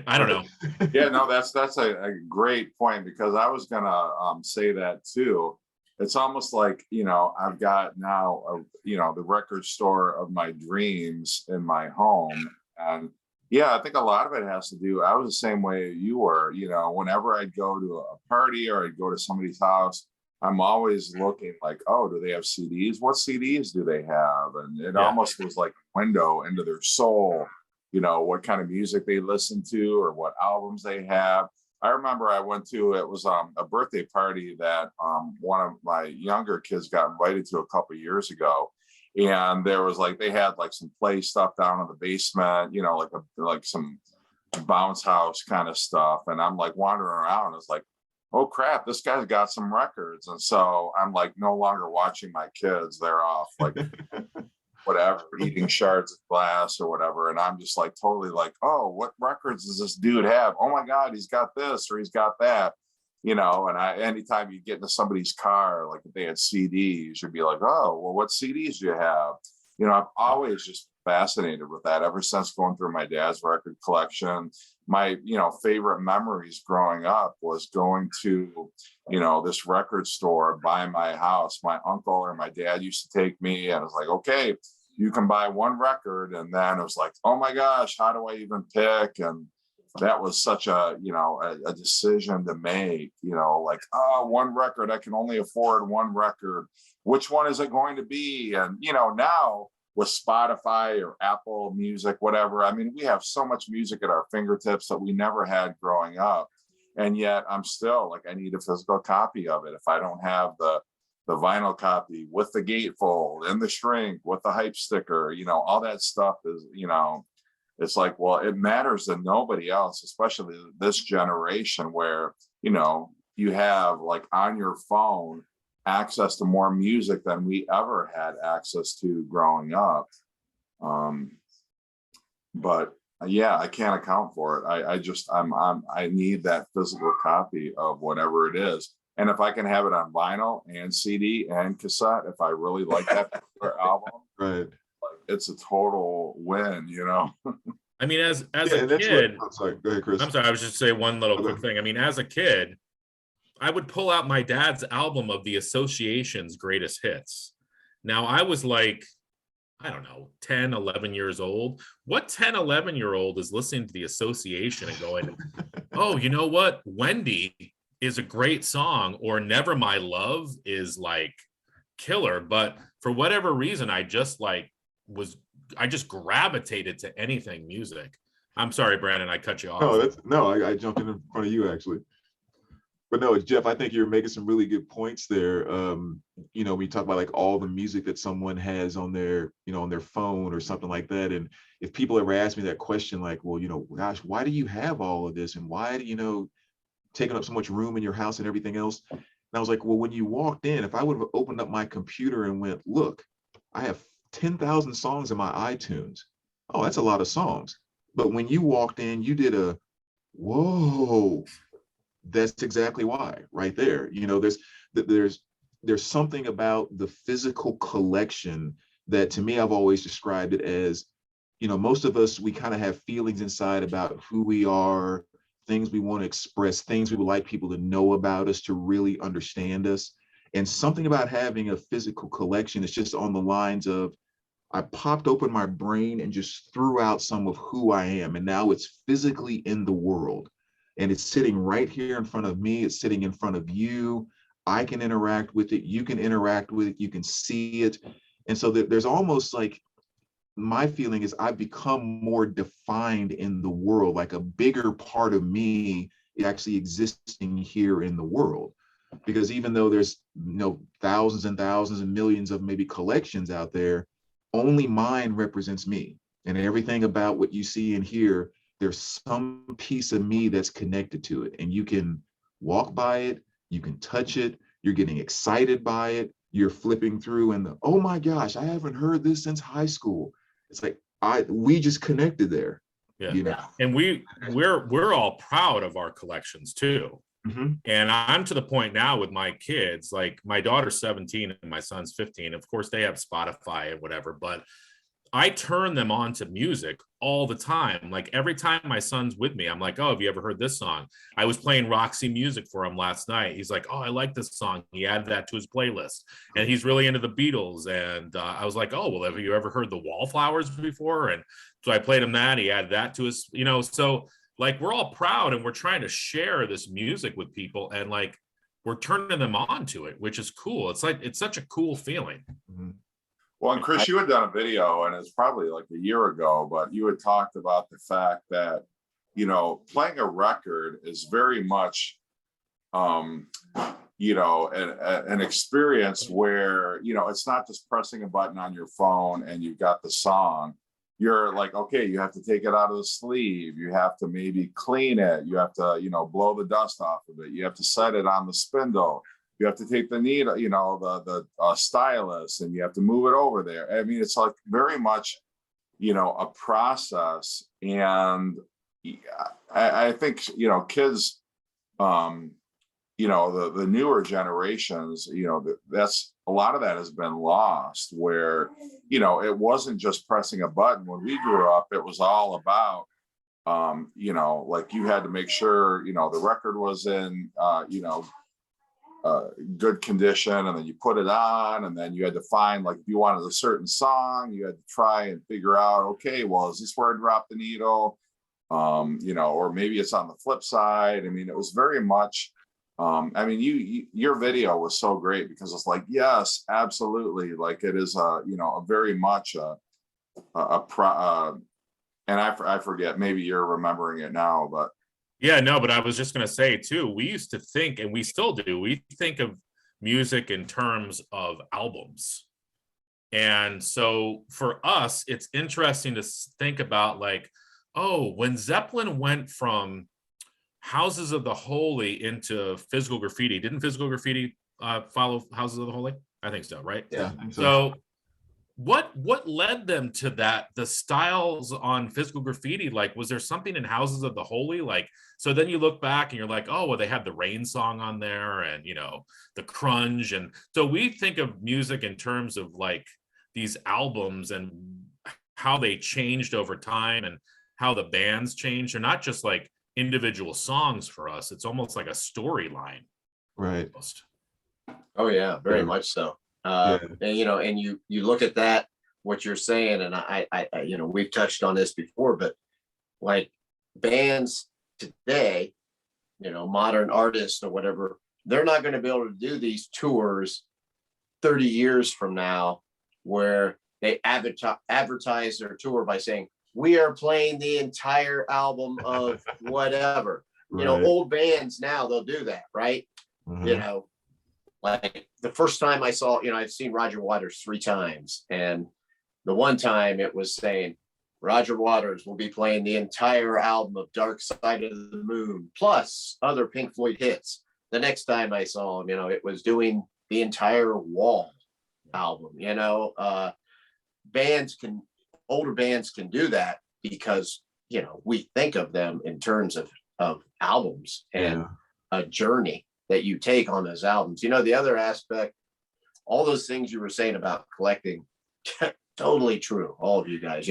I don't know. Yeah, no, that's a great point, because I was gonna say that too. It's almost like, I've got now the record store of my dreams in my home. And yeah, I think a lot of it has to do, I was the same way you were. Whenever I'd go to a party or I'd go to somebody's house, I'm always looking like, oh, do they have CDs? What CDs do they have? And it almost was like a window into their soul, what kind of music they listen to or what albums they have. I remember I went to, it was a birthday party that one of my younger kids got invited to a couple of years ago. And there was they had some play stuff down in the basement, like some bounce house kind of stuff. And I'm wandering around, and it's like, oh crap, this guy's got some records. And so I'm no longer watching my kids. They're off whatever, eating shards of glass or whatever. And I'm just totally oh, what records does this dude have? Oh my God, he's got this or he's got that. And anytime you get into somebody's car, if they had CDs, you'd be like, oh, well, what CDs do you have? I've always just fascinated with that ever since going through my dad's record collection. My, favorite memories growing up was going to, this record store by my house. My uncle or my dad used to take me, and it was like, okay, you can buy one record. And then it was like, oh my gosh, how do I even pick? And that was such a decision to make, one record, I can only afford one record. Which one is it going to be? And, now with Spotify or Apple Music, whatever, I mean, we have so much music at our fingertips that we never had growing up. And yet I'm still I need a physical copy of it. If I don't have the vinyl copy with the gatefold and the shrink with the hype sticker, all that stuff is, it's well, it matters to nobody else, especially this generation where, you have on your phone access to more music than we ever had access to growing up. But yeah, I can't account for it. I need that physical copy of whatever it is. And if I can have it on vinyl and CD and cassette, if I really like that particular album, right, it's a total win, I mean, as a kid, I'm sorry, go ahead, Chris. I'm sorry, I was just say one little quick thing. I mean, as a kid, I would pull out my dad's album of the Association's greatest hits. Now I was I don't know, 10, 11 years old. What 10, 11-year-old is listening to the Association and going, oh, you know what? Wendy is a great song, or Never My Love is killer. But for whatever reason, I just gravitated to anything music. I'm sorry, Brandon, I cut you off. I jumped in front of you actually. But no, Jeff, I think you're making some really good points there. We talk about all the music that someone has on their, on their phone or something like that. And if people ever ask me that question, well, gosh, why do you have all of this? And why do taking up so much room in your house and everything else? And I was well, when you walked in, if I would have opened up my computer and went, look, I have 10,000 songs in my iTunes. Oh, that's a lot of songs. But when you walked in, you did a, whoa. That's exactly why, right there. There's something about the physical collection that, to me, I've always described it as, most of us, we kind of have feelings inside about who we are, things we want to express, things we would like people to know about us, to really understand us. And something about having a physical collection is just on the lines of, I popped open my brain and just threw out some of who I am. And now it's physically in the world. And it's sitting right here in front of me. It's sitting in front of you. I can interact with it. You can interact with it. You can see it. And so there's almost like, my feeling is I've become more defined in the world, like a bigger part of me actually existing here in the world. Because even though there's thousands and thousands and millions of maybe collections out there, only mine represents me. And everything about what you see and hear, there's some piece of me that's connected to it. And you can walk by it, you can touch it, you're getting excited by it, you're flipping through and oh my gosh, I haven't heard this since high school. It's like we just connected there. Yeah. And we're all proud of our collections too. Mm-hmm. And I'm to the point now with my kids, like my daughter's 17 and my son's 15. Of course, they have Spotify and whatever, but I turn them on to music all the time. Like every time my son's with me, I'm like, oh, have you ever heard this song? I was playing Roxy music for him last night. He's like, oh, I like this song. He added that to his playlist. And he's really into the Beatles. And I was like, oh, well, have you ever heard the Wallflowers before? And so I played him that. He added that to his, so like we're all proud and we're trying to share this music with people. And like we're turning them on to it, which is cool. It's like, it's such a cool feeling. Mm-hmm. Well, and Chris, you had done a video, and it's probably like a year ago, but you had talked about the fact that, playing a record is very much, an experience where, it's not just pressing a button on your phone and you've got the song. You're like, okay, you have to take it out of the sleeve. You have to maybe clean it. You have to, blow the dust off of it. You have to set it on the spindle. You have to take the needle, the stylus, and you have to move it over there. I mean, it's like very much, a process. And I think, kids, the newer generations, that's a lot of that has been lost where, it wasn't just pressing a button. When we grew up, it was all about, like you had to make sure, the record was in, good condition, and then you put it on, and then you had to find, like, if you wanted a certain song, you had to try and figure out, okay, well, is this where I drop the needle? Or maybe it's on the flip side. I mean, it was very much, your video was so great because it's like, yes, absolutely. Like it is a very much and I forget, maybe you're remembering it now, but yeah, no, but I was just going to say too, we used to think, and we still do, we think of music in terms of albums. And so for us, it's interesting to think about like, oh, when Zeppelin went from Houses of the Holy into Physical Graffiti, didn't Physical Graffiti follow Houses of the Holy? I think so, right? Yeah. So what led them to that? The styles on Physical Graffiti, like, was there something in Houses of the Holy? Like, so then you look back and you're like, oh, well, they had the Rain song on there and, the Crunge. And so we think of music in terms of like these albums and how they changed over time and how the bands changed. They're not just like individual songs for us. It's almost like a storyline. Right. Almost. Oh, yeah, very much so. And and you look at that, what you're saying, and I we've touched on this before, but like bands today, modern artists or whatever, they're not going to be able to do these tours 30 years from now where they advertise their tour by saying, we are playing the entire album of whatever. Right. Old bands now, they'll do that, right? Mm-hmm. Like the first time I saw, I've seen Roger Waters 3 times. And the one time it was saying, Roger Waters will be playing the entire album of Dark Side of the Moon, plus other Pink Floyd hits. The next time I saw him, it was doing the entire Wall album. Older bands can do that because, we think of them in terms of albums and a journey that you take on those albums. The other aspect, all those things you were saying about collecting, totally true. All of you guys,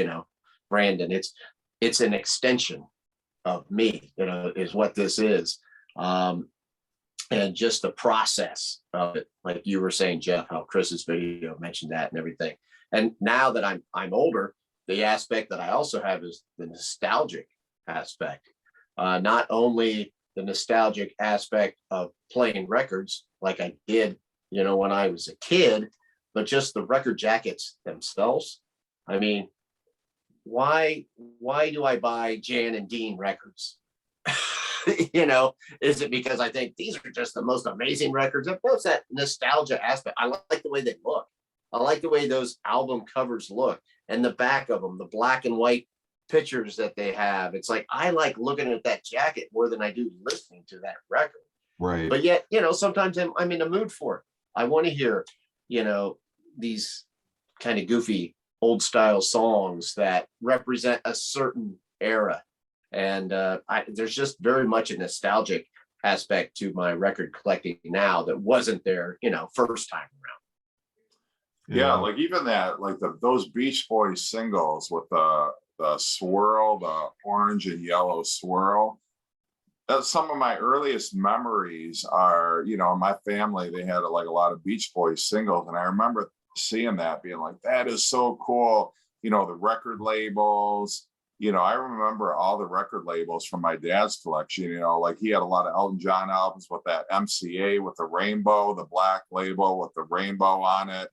Brandon, it's an extension of me, is what this is. And and just the process of it, like you were saying, Jeff, how Chris's video mentioned that and everything. And now that I'm older, the aspect that I also have is the nostalgic aspect. Not only the nostalgic aspect of playing records like I did, when I was a kid, but just the record jackets themselves. I mean, why do I buy Jan and Dean records? Is it because I think these are just the most amazing records? What's that nostalgia aspect? I like the way they look. I like the way those album covers look, and the back of them, the black and white pictures that they have. It's like, I like looking at that jacket more than I do listening to that record. Right. But yet, sometimes I'm in a mood for it. I want to hear, these kind of goofy old style songs that represent a certain era. And there's just very much a nostalgic aspect to my record collecting now that wasn't there, first time around. Yeah, like even that, like those Beach Boys singles with the swirl, the orange and yellow swirl. That's some of my earliest memories are, my family, they had like a lot of Beach Boys singles. And I remember seeing that, being like, that is so cool. The record labels, I remember all the record labels from my dad's collection, like he had a lot of Elton John albums with that MCA with the rainbow, the black label with the rainbow on it,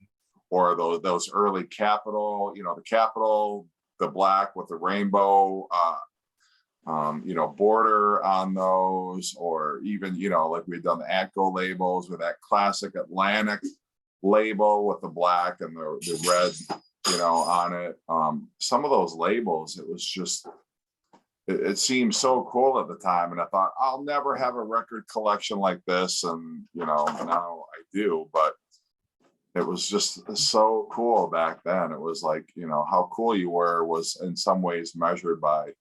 or those early Capitol, the Capitol, the black with the rainbow, border on those, or even, like we've done the Atco labels with that classic Atlantic label with the black and the red, on it. Some of those labels, it was just, it seemed so cool at the time. And I thought, I'll never have a record collection like this. And, now I do, but it was just so cool back then. It was like, how cool you were was in some ways measured by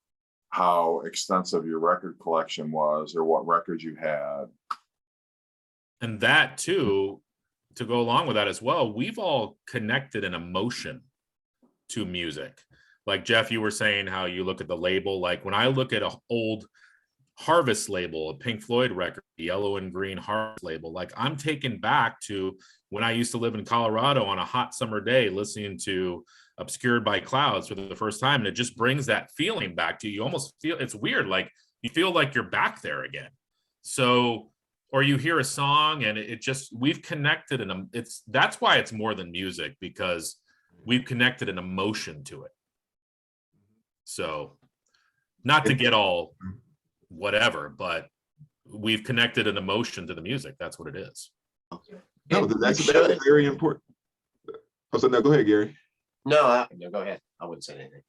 how extensive your record collection was or what records you had. And that too, to go along with that as well, we've all connected an emotion to music. Like Jeff, you were saying how you look at the label. Like when I look at an old Harvest label, a Pink Floyd record, yellow and green Harvest label, like I'm taken back to when I used to live in Colorado on a hot summer day, listening to Obscured by Clouds for the first time. And it just brings that feeling back to you. You almost feel, it's weird. Like you feel like you're back there again. So, or you hear a song and it just, we've connected, and that's why it's more than music, because we've connected an emotion to it. So not to get all whatever, but we've connected an emotion to the music. That's what it is. No, that's very important. Oh, so no, go ahead, Gary. No, go ahead. I wouldn't say anything.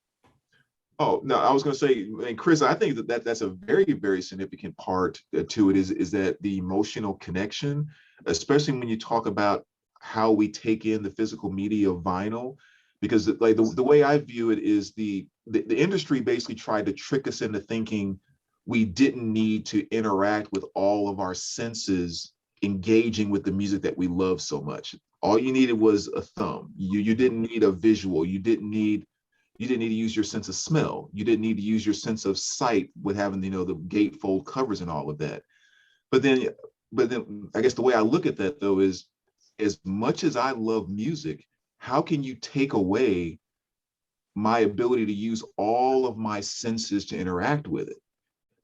Oh, no, I was going to say, and Chris, I think that's a very, very significant part to it is that the emotional connection, especially when you talk about how we take in the physical media of vinyl, because like the way I view it is the industry basically tried to trick us into thinking we didn't need to interact with all of our senses engaging with the music that we love so much. All you needed was a thumb. You didn't need a visual. You didn't need to use your sense of smell. You didn't need to use your sense of sight with having, the gatefold covers and all of that. But then I guess the way I look at that though is, as much as I love music, how can you take away my ability to use all of my senses to interact with it?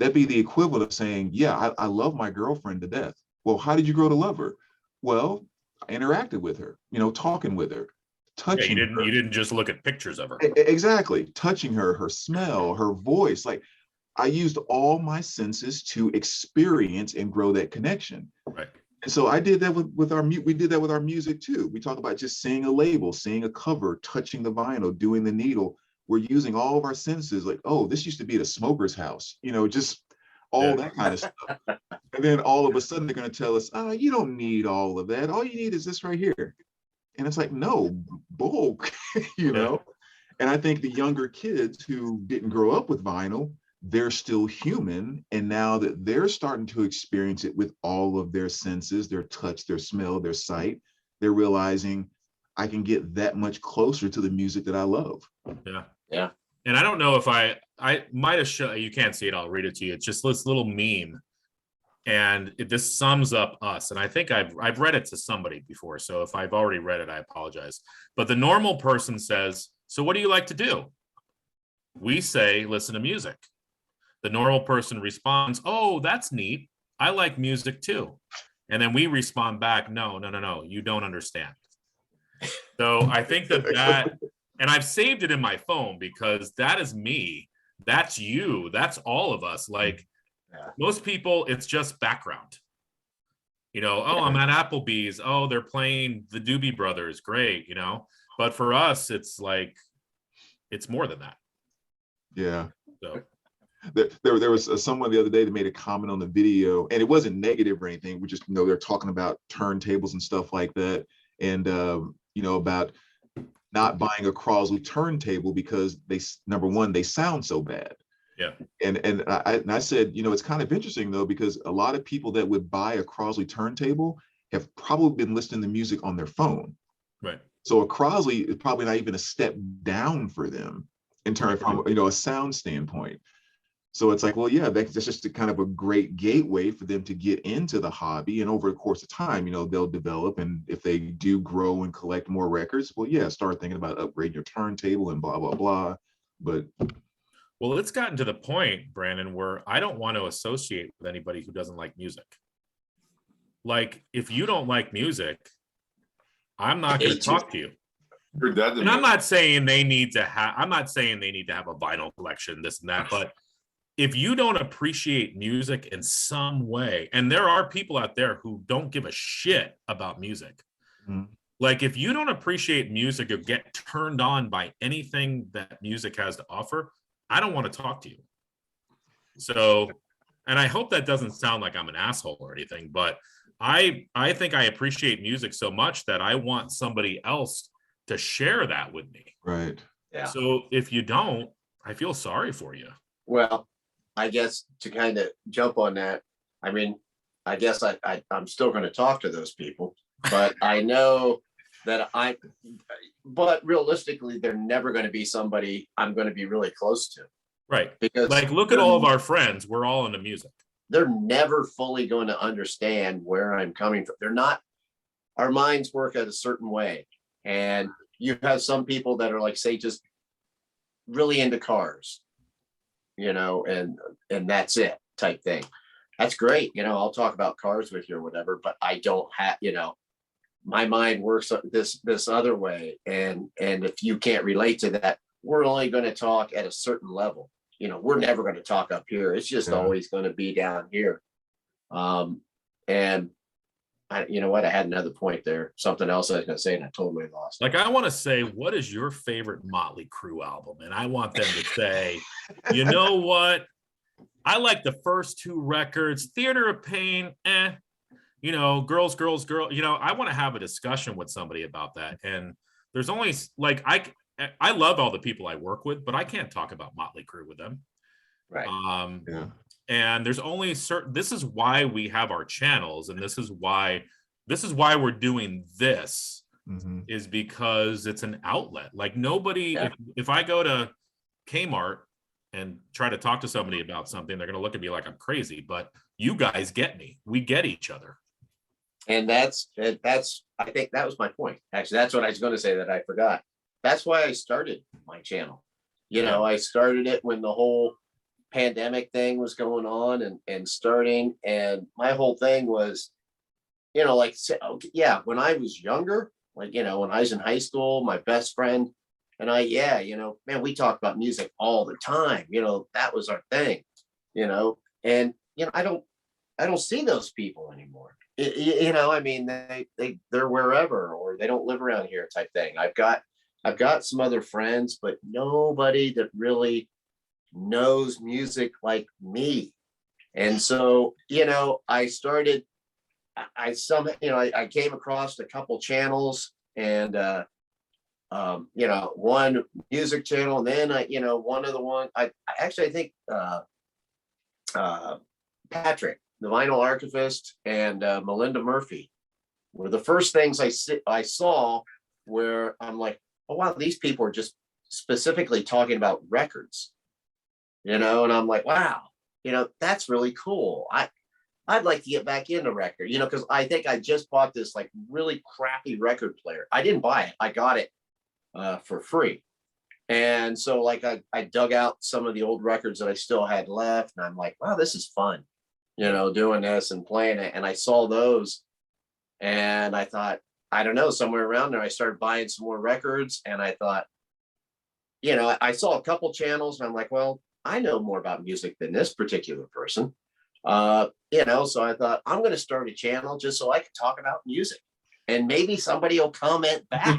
That'd be the equivalent of saying, yeah, I love my girlfriend to death. Well, how did you grow to love her? Well, I interacted with her, talking with her, touching her. You didn't just look at pictures of her. Exactly. Touching her, her smell, her voice. Like I used all my senses to experience and grow that connection. Right. And so I did that we did that with our music too. We talk about just seeing a label, seeing a cover, touching the vinyl, doing the needle. We're using all of our senses, like, oh, this used to be at a smoker's house, just all that kind of stuff. And then all of a sudden they're going to tell us, oh, you don't need all of that. All you need is this right here. And it's like, no, bulk, And I think the younger kids who didn't grow up with vinyl, they're still human. And now that they're starting to experience it with all of their senses, their touch, their smell, their sight, they're realizing I can get that much closer to the music that I love. Yeah. Yeah. And I don't know if I might have shown, you can't see it, I'll read it to you. It's just this little meme. And this sums up us. And I think I've read it to somebody before. So if I've already read it, I apologize. But the normal person says, so what do you like to do? We say, listen to music. The normal person responds, oh, that's neat. I like music too. And then we respond back, no, you don't understand. So I think that, and I've saved it in my phone because that is me. That's you. That's all of us. Like, most people, it's just background. Oh, I'm at Applebee's. Oh, they're playing the Doobie Brothers. Great, But for us, it's like, it's more than that. Yeah. So there was someone the other day that made a comment on the video, and it wasn't negative or anything. We just they're talking about turntables and stuff like that, and about not buying a Crosley turntable because number one, they sound so bad. Yeah. And I said, it's kind of interesting though, because a lot of people that would buy a Crosley turntable have probably been listening to music on their phone. Right. So a Crosley is probably not even a step down for them in terms from a sound standpoint. So it's like, well, yeah, that's just a kind of a great gateway for them to get into the hobby. And over the course of time, they'll develop. And if they do grow and collect more records, well, yeah, start thinking about upgrading your turntable and blah, blah, blah. But well, it's gotten to the point, Brandon, where I don't want to associate with anybody who doesn't like music. Like, if you don't like music, I'm not going to talk to you. You're dead to And me. I'm not saying they need to have a vinyl collection, this and that, but if you don't appreciate music in some way, and there are people out there who don't give a shit about music. Mm-hmm. Like, if you don't appreciate music or get turned on by anything that music has to offer, I don't want to talk to you. So, and I hope that doesn't sound like I'm an asshole or anything, but I think I appreciate music so much that I want somebody else to share that with me. Right. Yeah. So if you don't, I feel sorry for you. Well, I guess to kind of jump on that, I mean, I guess I'm still going to talk to those people, but I know that but realistically, they're never going to be somebody I'm going to be really close to. Right. Because like, look at all of our friends. We're all into music. They're never fully going to understand where I'm coming from. They're not, our minds work at a certain way. And you have some people that are like, say, just really into cars, and that's it type thing. That's great. I'll talk about cars with you or whatever, but I don't have, my mind works this other way. And if you can't relate to that, we're only going to talk at a certain level. We're never going to talk up here. It's just always going to be down here. And you know what? I had another point there, something else I was going to say, and I totally lost. Like, I want to say, what is your favorite Motley Crue album? And I want them to say, you know what? I like the first two records, Theater of Pain, Girls. I want to have a discussion with somebody about that. And there's only, like, I love all the people I work with, but I can't talk about Motley Crue with them. Right. And there's only certain, this is why we have our channels, and this is why we're doing this, is because it's an outlet. Like, nobody, if I go to Kmart and try to talk to somebody about something, they're going to look at me like I'm crazy, but you guys get me. We get each other. And that's, I think that was my point. Actually, that's what I was going to say that I forgot. That's why I started my channel. I started it when the whole pandemic thing was going on and starting. And my whole thing was, when I was younger, like, when I was in high school, my best friend and I, man, we talked about music all the time. That was our thing, and, I don't see those people anymore. I mean, they're wherever, or they don't live around here type thing. I've got some other friends, but nobody that really knows music like me. And so, I started, I came across a couple channels, and, one music channel, and then I think Patrick, the Vinyl Archivist, and Melinda Murphy were the first things I saw where I'm like, oh wow, these people are just specifically talking about records, and I'm like, wow, that's really cool. I'd like to get back into record, because I think I just bought this like really crappy record player. I didn't buy it. I got it for free. And so like I dug out some of the old records that I still had left. And I'm like, wow, this is fun, doing this and playing it. And I saw those and I thought, I don't know, somewhere around there, I started buying some more records. And I thought, I saw a couple channels and I'm like, well, I know more about music than this particular person. So I thought I'm going to start a channel just so I can talk about music, and maybe somebody will comment back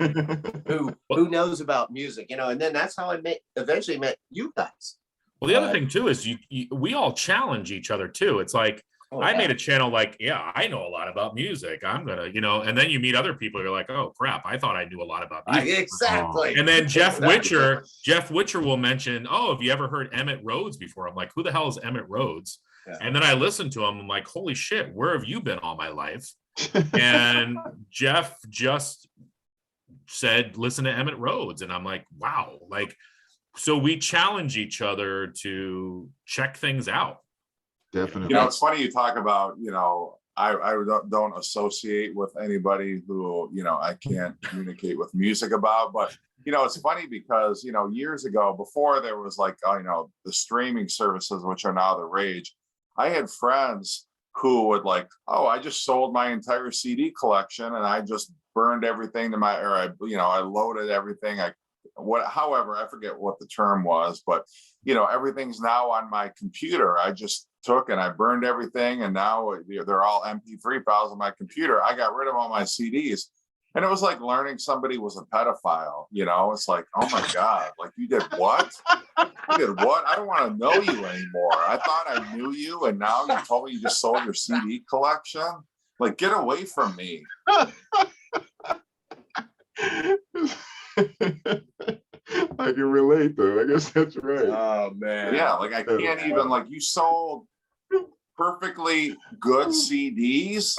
who knows about music, and then that's how I eventually met you guys. Well, the other thing too is we all challenge each other too. It's like, I made a channel like, yeah, I know a lot about music. I'm gonna, and then you meet other people. You're like, oh crap, I thought I knew a lot about music. Exactly. And then Jeff Witcher will mention, oh, have you ever heard Emmett Rhodes before? I'm like, who the hell is Emmett Rhodes? Yeah. And then I listened to him. I'm like, holy shit, where have you been all my life? And Jeff just said, listen to Emmett Rhodes. And I'm like, wow. Like, so we challenge each other to check things out. Definitely. It's funny you talk about, I don't associate with anybody who, I can't communicate with music about, but it's funny because, years ago, before there was like, the streaming services, which are now the rage, I had friends who would like, oh, I just sold my entire CD collection and I just burned everything to I loaded everything. However, I forget what the term was, but, everything's now on my computer. I just took and I burned everything. And now they're all MP3 files on my computer. I got rid of all my CDs. And it was like learning somebody was a pedophile, It's like, oh my God, like you did what? You did what? I don't want to know you anymore. I thought I knew you, and now you told me you just sold your CD collection? Like, get away from me. I can relate though. I guess that's right. Oh man. Yeah, like I can't even, like, you sold perfectly good CDs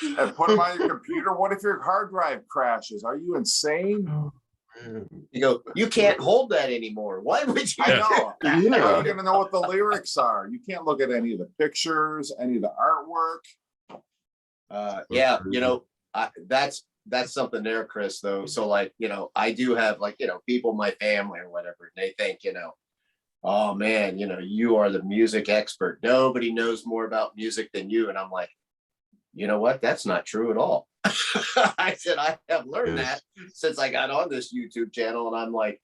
and put them on your computer. What if your hard drive crashes? Are you insane? Oh, man. You go, you can't hold that anymore. Why would you? I know. Yeah. How are you going to know what the lyrics are? You can't look at any of the pictures, any of the artwork. That's something there, Chris, though. So like, I do have like, people in my family or whatever, and they think, oh man, you are the music expert. Nobody knows more about music than you. And I'm like, you know what? That's not true at all. I said, I have learned that since I got on this YouTube channel. And I'm like,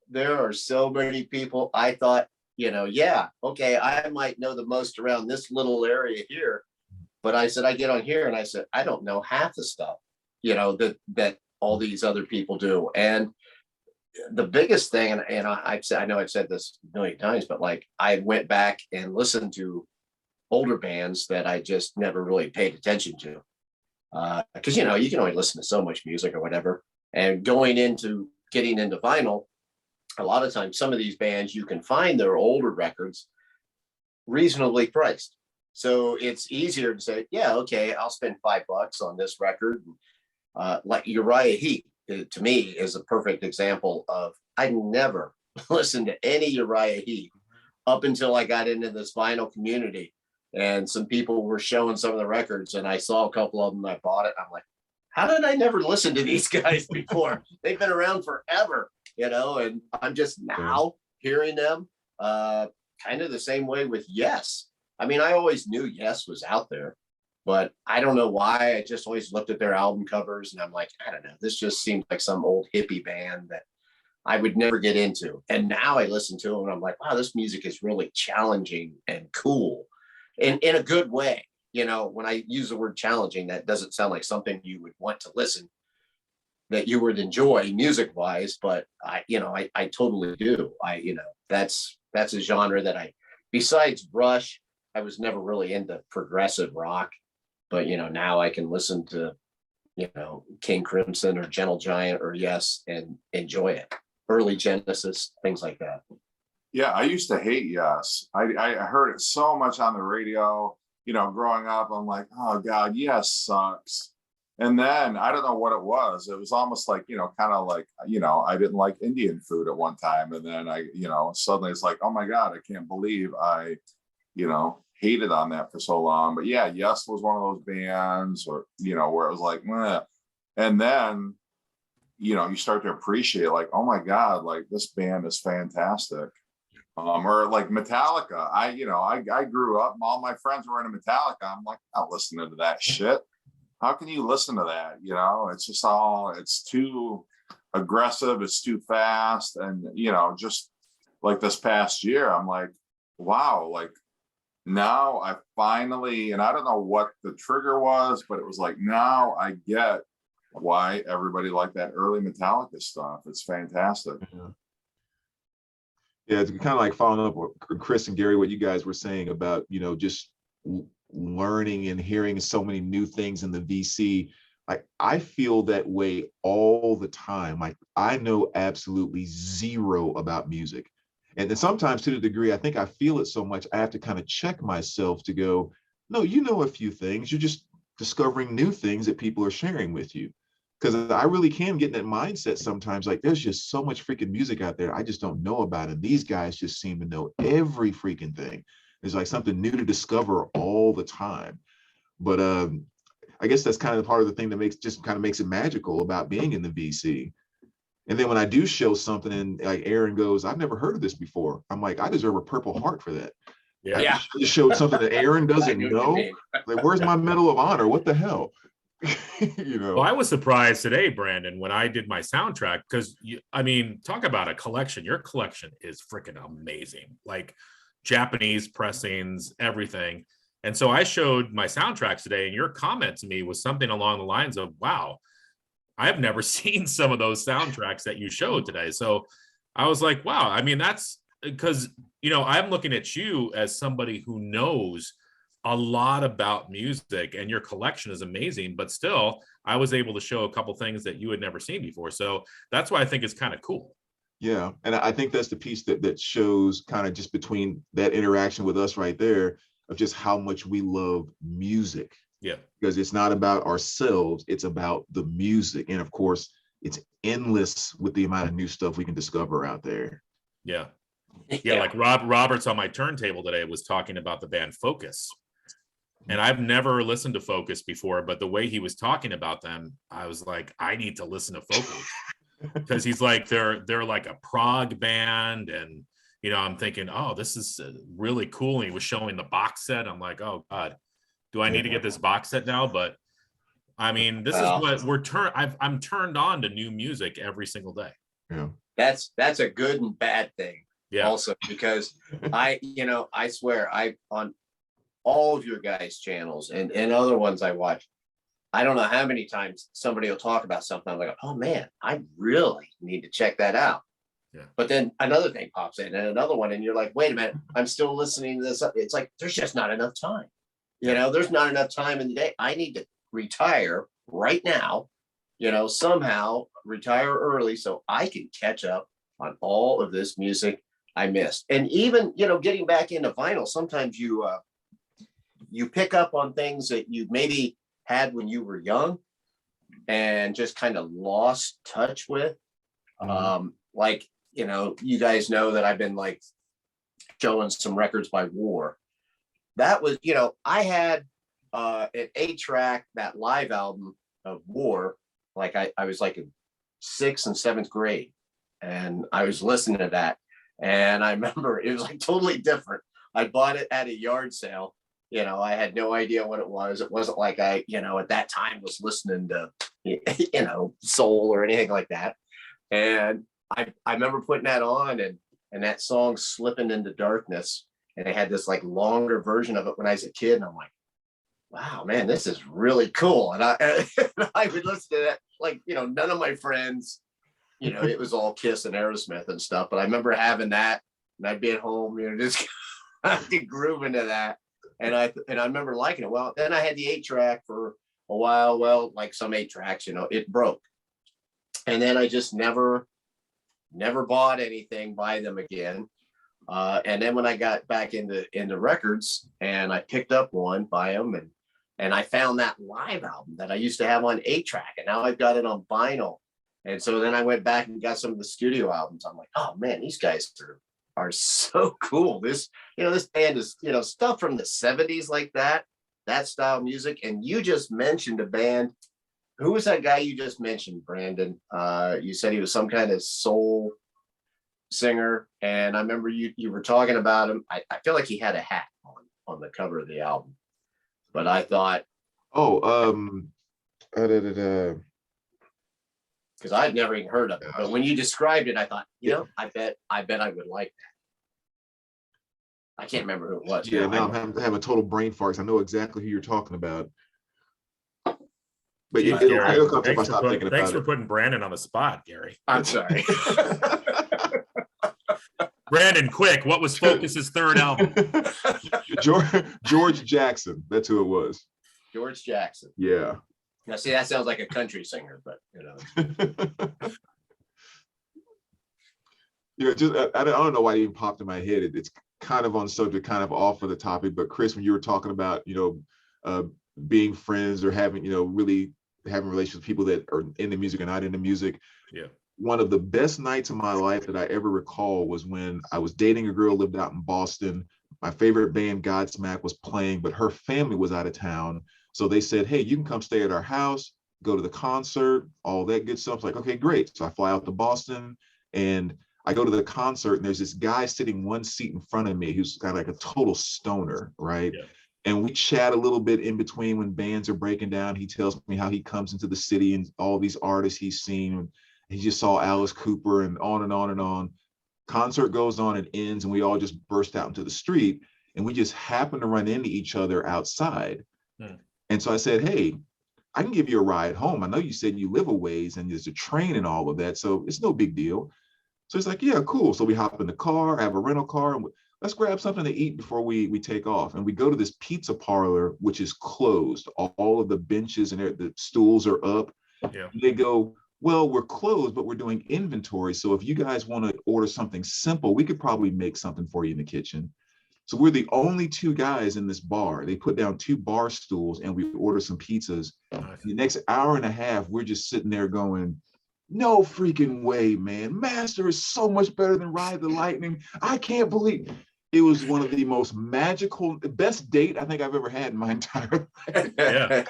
there are so many people. I thought, okay, I might know the most around this little area here. But I said, I get on here and I said, I don't know half the stuff, that all these other people do. And the biggest thing, and I know I've said this a million times, but like I went back and listened to older bands that I just never really paid attention to. Because, you can only listen to so much music or whatever. And getting into vinyl, a lot of times, some of these bands, you can find their older records reasonably priced. So it's easier to say, yeah, okay, I'll spend $5 on this record. Like Uriah Heep, to me, is a perfect example of, I never listened to any Uriah Heep up until I got into this vinyl community. And some people were showing some of the records and I saw a couple of them and I bought it. I'm like, how did I never listen to these guys before? They've been around forever, and I'm just now hearing them. Kind of the same way with Yes. I mean, I always knew Yes was out there, but I don't know why. I just always looked at their album covers and I'm like, I don't know, this just seems like some old hippie band that I would never get into. And now I listen to them and I'm like, wow, this music is really challenging and cool. In a good way. When I use the word challenging, that doesn't sound like something you would want to listen, that you would enjoy music wise, but I totally do. That's a genre that besides Rush, I was never really into progressive rock, but now I can listen to, King Crimson or Gentle Giant or Yes and enjoy it. Early Genesis, things like that. Yeah, I used to hate Yes. I heard it so much on the radio, growing up. I'm like, oh God, Yes sucks. And then I don't know what it was. It was almost like, kind of like, I didn't like Indian food at one time. And then suddenly it's like, oh my God, I can't believe I hated on that for so long. But yeah, Yes was one of those bands, or where it was like, meh. And then you start to appreciate, like, oh my God, like this band is fantastic. Or like Metallica. I grew up, all my friends were into Metallica. I'm like, I'm not listening to that shit. How can you listen to that? It's just it's too aggressive, it's too fast. And just like this past year, I'm like, wow, like now I finally, and I don't know what the trigger was, but it was like, now I get why everybody liked that early Metallica stuff. It's fantastic. Yeah, it's kind of like following up with Chris and Gary, what you guys were saying about, just learning and hearing so many new things in the VC. Like, I feel that way all the time. Like, I know absolutely zero about music. And then sometimes, to the degree I think I feel it so much, I have to kind of check myself to go, no, you know a few things. You're just discovering new things that people are sharing with you. Because I really can get in that mindset sometimes, like there's just so much freaking music out there I just don't know about. And these guys just seem to know every freaking thing. There's like something new to discover all the time. But I guess that's kind of part of the thing that makes it magical about being in the VC. And then when I do show something and like Aaron goes, I've never heard of this before, I'm like, I deserve a Purple Heart for that. Yeah. I just showed something that Aaron doesn't know. Like, where's my Medal of Honor? What the hell? Well, I was surprised today, Brandon, when I did my soundtrack, because talk about a collection. Your collection is freaking amazing, like Japanese pressings, everything. And so I showed my soundtracks today, and your comment to me was something along the lines of, wow, I've never seen some of those soundtracks that you showed today. So I was like, wow, that's because I'm looking at you as somebody who knows a lot about music, and your collection is amazing, but still I was able to show a couple things that you had never seen before. So that's why I think it's kind of cool. Yeah. And I think that's the piece that shows kind of just between that interaction with us right there of just how much we love music. Yeah. Because it's not about ourselves, it's about the music. And of course, it's endless with the amount of new stuff we can discover out there. Yeah. Yeah. Like Roberts on my turntable today was talking about the band Focus. And I've never listened to Focus before, but the way he was talking about them, I was like, I need to listen to Focus. Because he's like, they're like a prog band. And, I'm thinking, oh, this is really cool. And he was showing the box set. I'm like, oh God, do I need to get this box set now? But this is what I'm turned on to new music every single day. Yeah. That's a good and bad thing. Yeah. Also, because I swear on all of your guys' channels and other ones I watch, I don't know how many times somebody will talk about something. I'm like, oh man, I really need to check that out. Yeah. But then another thing pops in and another one, and you're like, wait a minute, I'm still listening to this. It's like, there's just not enough time. There's not enough time in the day. I need to retire right now, somehow retire early so I can catch up on all of this music I missed. And even, getting back into vinyl, sometimes you pick up on things that you maybe had when you were young and just kind of lost touch with. Like, you guys know that I've been like showing some records by War. That was, I had an 8-track, that live album of War. Like I was like in 6th and 7th grade, and I was listening to that. And I remember it was like totally different. I bought it at a yard sale. I had no idea what it was. It wasn't like I, at that time was listening to, soul or anything like that. And I remember putting that on and that song Slipping into Darkness. And I had this like longer version of it when I was a kid. And I'm like, wow, man, this is really cool. And I would listen to that, like, none of my friends, it was all Kiss and Aerosmith and stuff. But I remember having that, and I'd be at home, just grooving to that. And I remember liking it. Well, then I had the 8-track for a while. Well, like some 8-tracks, it broke. And then I just never bought anything by them again. And then when I got back into records, and I picked up one by them, and I found that live album that I used to have on 8-track, and now I've got it on vinyl. And so then I went back and got some of the studio albums. I'm like, oh man, these guys are so cool. This band is, stuff from the 70s like that style music. And you just mentioned a band. Who was that guy you just mentioned, Brandon? You said he was some kind of soul singer. And I remember you were talking about him. I feel like he had a hat on the cover of the album. But I thought, because I'd never even heard of it. But when you described it, I thought, I bet I would like that. I can't remember who it was. Yeah, now I'm having a total brain fart. I know exactly who you're talking about. But it'll come if I stop thinking about it. Thanks for putting Brandon on the spot, Gary. I'm sorry. Brandon, quick, what was Focus's third album? George Jackson. That's who it was. George Jackson. Yeah. Now, see, that sounds like a country singer, but just I don't know why it even popped in my head. It's kind of on subject, kind of off of the topic. But Chris, when you were talking about being friends or having really having relations with people that are in the music or not in the music, one of the best nights of my life that I ever recall was when I was dating a girl who lived out in Boston. My favorite band, Godsmack, was playing, but her family was out of town. So they said, hey, you can come stay at our house, go to the concert, all that good stuff. It's like, okay, great. So I fly out to Boston and I go to the concert, and there's this guy sitting one seat in front of me who's kind of like a total stoner, right? Yeah. And we chat a little bit in between when bands are breaking down. He tells me how he comes into the city and all these artists he's seen. He just saw Alice Cooper and on and on and on. Concert goes on and ends, and we all just burst out into the street, and we just happen to run into each other outside. And so I said, hey, I can give you a ride home. I know you said you live a ways and there's a train and all of that, so it's no big deal. So it's like, yeah, cool. So we hop in the car, have a rental car, and let's grab something to eat before we take off. And we go to this pizza parlor, which is closed. All of the benches and the stools are up. Yeah. And they go, well, we're closed, but we're doing inventory. So if you guys want to order something simple, we could probably make something for you in the kitchen. So we're the only two guys in this bar. They put down 2 bar stools and we order some pizzas. Nice. The next hour and a half, we're just sitting there going, no freaking way, man. Master is so much better than Ride the Lightning. I can't believe it was one of the most magical, best date I think I've ever had in my entire life. Yeah.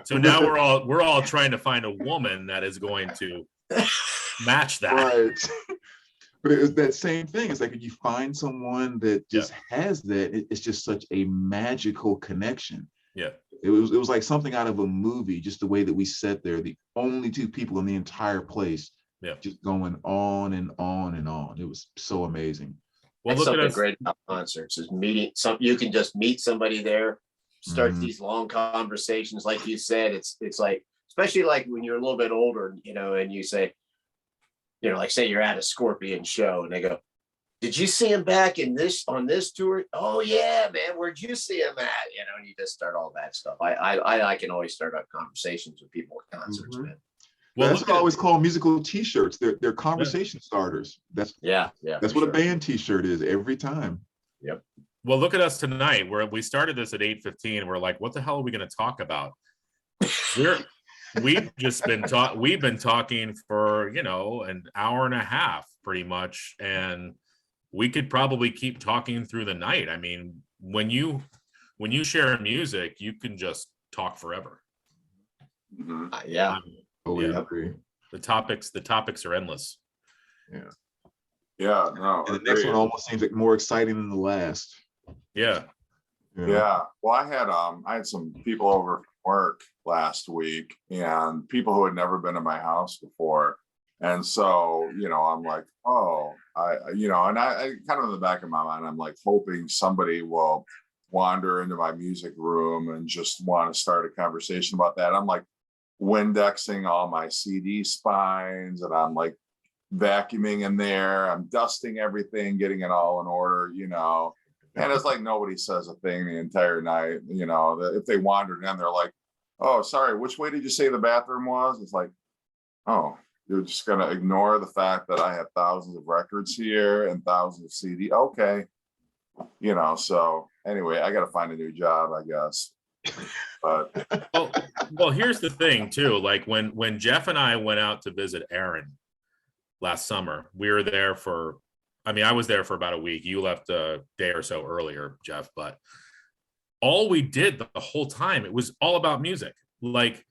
So now we're all trying to find a woman that is going to match that. Right. But it was that same thing. It's like, if you find someone that just has that, it's just such a magical connection. Yeah. It was like something out of a movie, just the way that we sat there, the only 2 people in the entire place, just going on and on and on. It was so amazing. Well, that's something great about concerts is meeting you can just meet somebody there, start these long conversations. Like you said, it's like, especially like when you're a little bit older, and you say, like say you're at a Scorpion show and they go, did you see him back on this tour? Oh yeah, man, where'd you see him at? And you just start all that stuff. I can always start up conversations with people at concerts, man. Well, that's what I always call musical T-shirts. They're conversation starters. That's what a band T-shirt is every time. Yep. Well, look at us tonight. We started this at 8:15. We're like, what the hell are we going to talk about? We've been talking for an hour and a half, pretty much, and we could probably keep talking through the night. I mean, when you share music, you can just talk forever. Yeah. I agree. The topics are endless. Yeah. Yeah. No. And the next one almost seems like more exciting than the last. Yeah. Yeah. Well, I had some people over from work last week, and people who had never been to my house before. And so, I'm like, oh, I kind of in the back of my mind, I'm like hoping somebody will wander into my music room and just want to start a conversation about that. I'm like Windexing all my CD spines, and I'm like vacuuming in there. I'm dusting everything, getting it all in order, and it's like nobody says a thing the entire night. If they wandered in, they're like, oh, sorry, which way did you say the bathroom was? It's like, oh, you're just going to ignore the fact that I have thousands of records here and thousands of CD. Okay. So anyway, I got to find a new job, I guess. But well, here's the thing too. Like when Jeff and I went out to visit Aaron last summer, we were there for I mean, I was there for about a week. You left a day or so earlier, Jeff, but all we did the whole time, it was all about music. Like,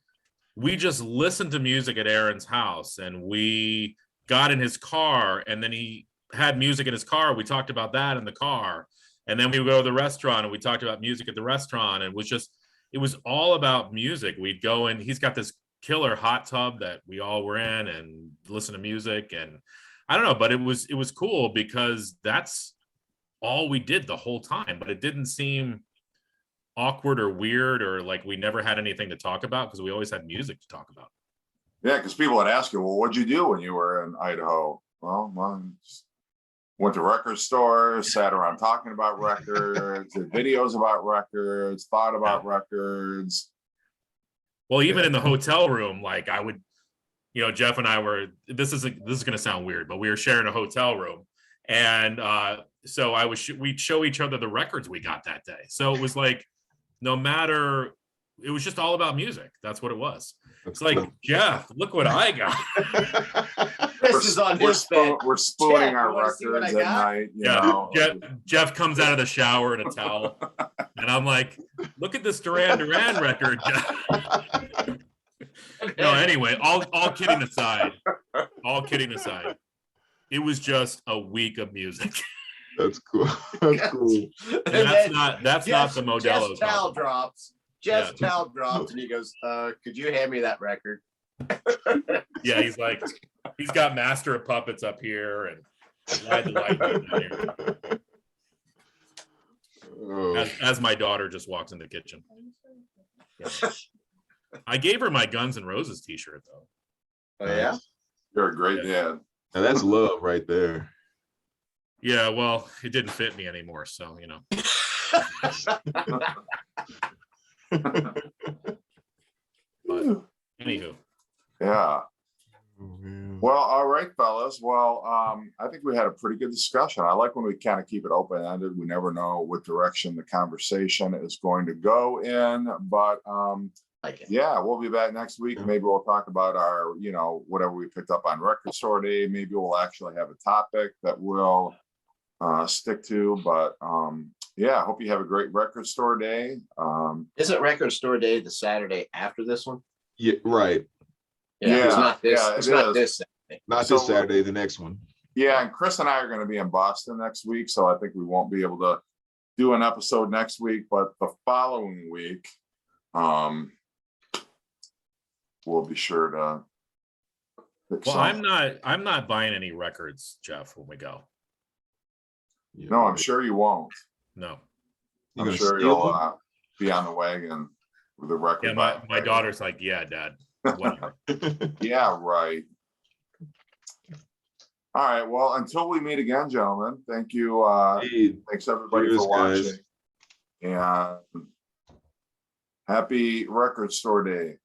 we just listened to music at Aaron's house, and we got in his car, and then he had music in his car. We talked about that in the car. And then we would go to the restaurant and we talked about music at the restaurant. And it was all about music. We'd go in, he's got this killer hot tub that we all were in and listen to music. And I don't know, but it was cool because that's all we did the whole time. But it didn't seem awkward or weird or like we never had anything to talk about because we always had music to talk about. Yeah, because people would ask you, well, what'd you do when you were in Idaho? Well, went to record stores, sat around talking about records, did videos about records, thought about records. Well, even in the hotel room, like I would, Jeff and I were, this is going to sound weird, but we were sharing a hotel room. And so we'd show each other the records we got that day. So it was like, it was just all about music. That's what it was. It's like, Jeff, look what I got. This is on his bed. We're spooning Jeff, our records at night. You know? Jeff comes out of the shower in a towel. And I'm like, look at this Duran Duran record, Jeff. No, anyway, all kidding aside, it was just a week of music. That's cool. That's cool. And that's not the Modelo. Jeff's towel drops. Jeff's towel drops, and he goes, "Could you hand me that record?" Yeah, he's got Master of Puppets up here and Ride the Lightning down here. Oh. As my daughter just walks in the kitchen. Yeah. I gave her my Guns N' Roses t-shirt though. Oh yeah, You're a great dad. Now that's love right there. Yeah, well, it didn't fit me anymore, so But anywho. Yeah. Well, all right, fellas. Well, I think we had a pretty good discussion. I like when we kind of keep it open-ended. We never know what direction the conversation is going to go in, but yeah, we'll be back next week. Maybe we'll talk about our, whatever we picked up on Record Store Day. Maybe we'll actually have a topic that we'll stick to, but yeah, I hope you have a great Record Store Day. Isn't Record Store Day the Saturday after this one? Yeah, right. Yeah, it's not this. Yeah, it's not this Saturday. Not this Saturday, the next one. Yeah, and Chris and I are going to be in Boston next week, so I think we won't be able to do an episode next week, but the following week, we'll be sure to. Well, I'm not buying any records, Jeff, when we go. No, I'm sure you won't. No. I'm sure you'll be on the wagon with the record. Yeah, my daughter's like, yeah, Dad. Whatever. Yeah, right. All right. Well, until we meet again, gentlemen, thank you. Thanks everybody for watching. And happy Record Store Day.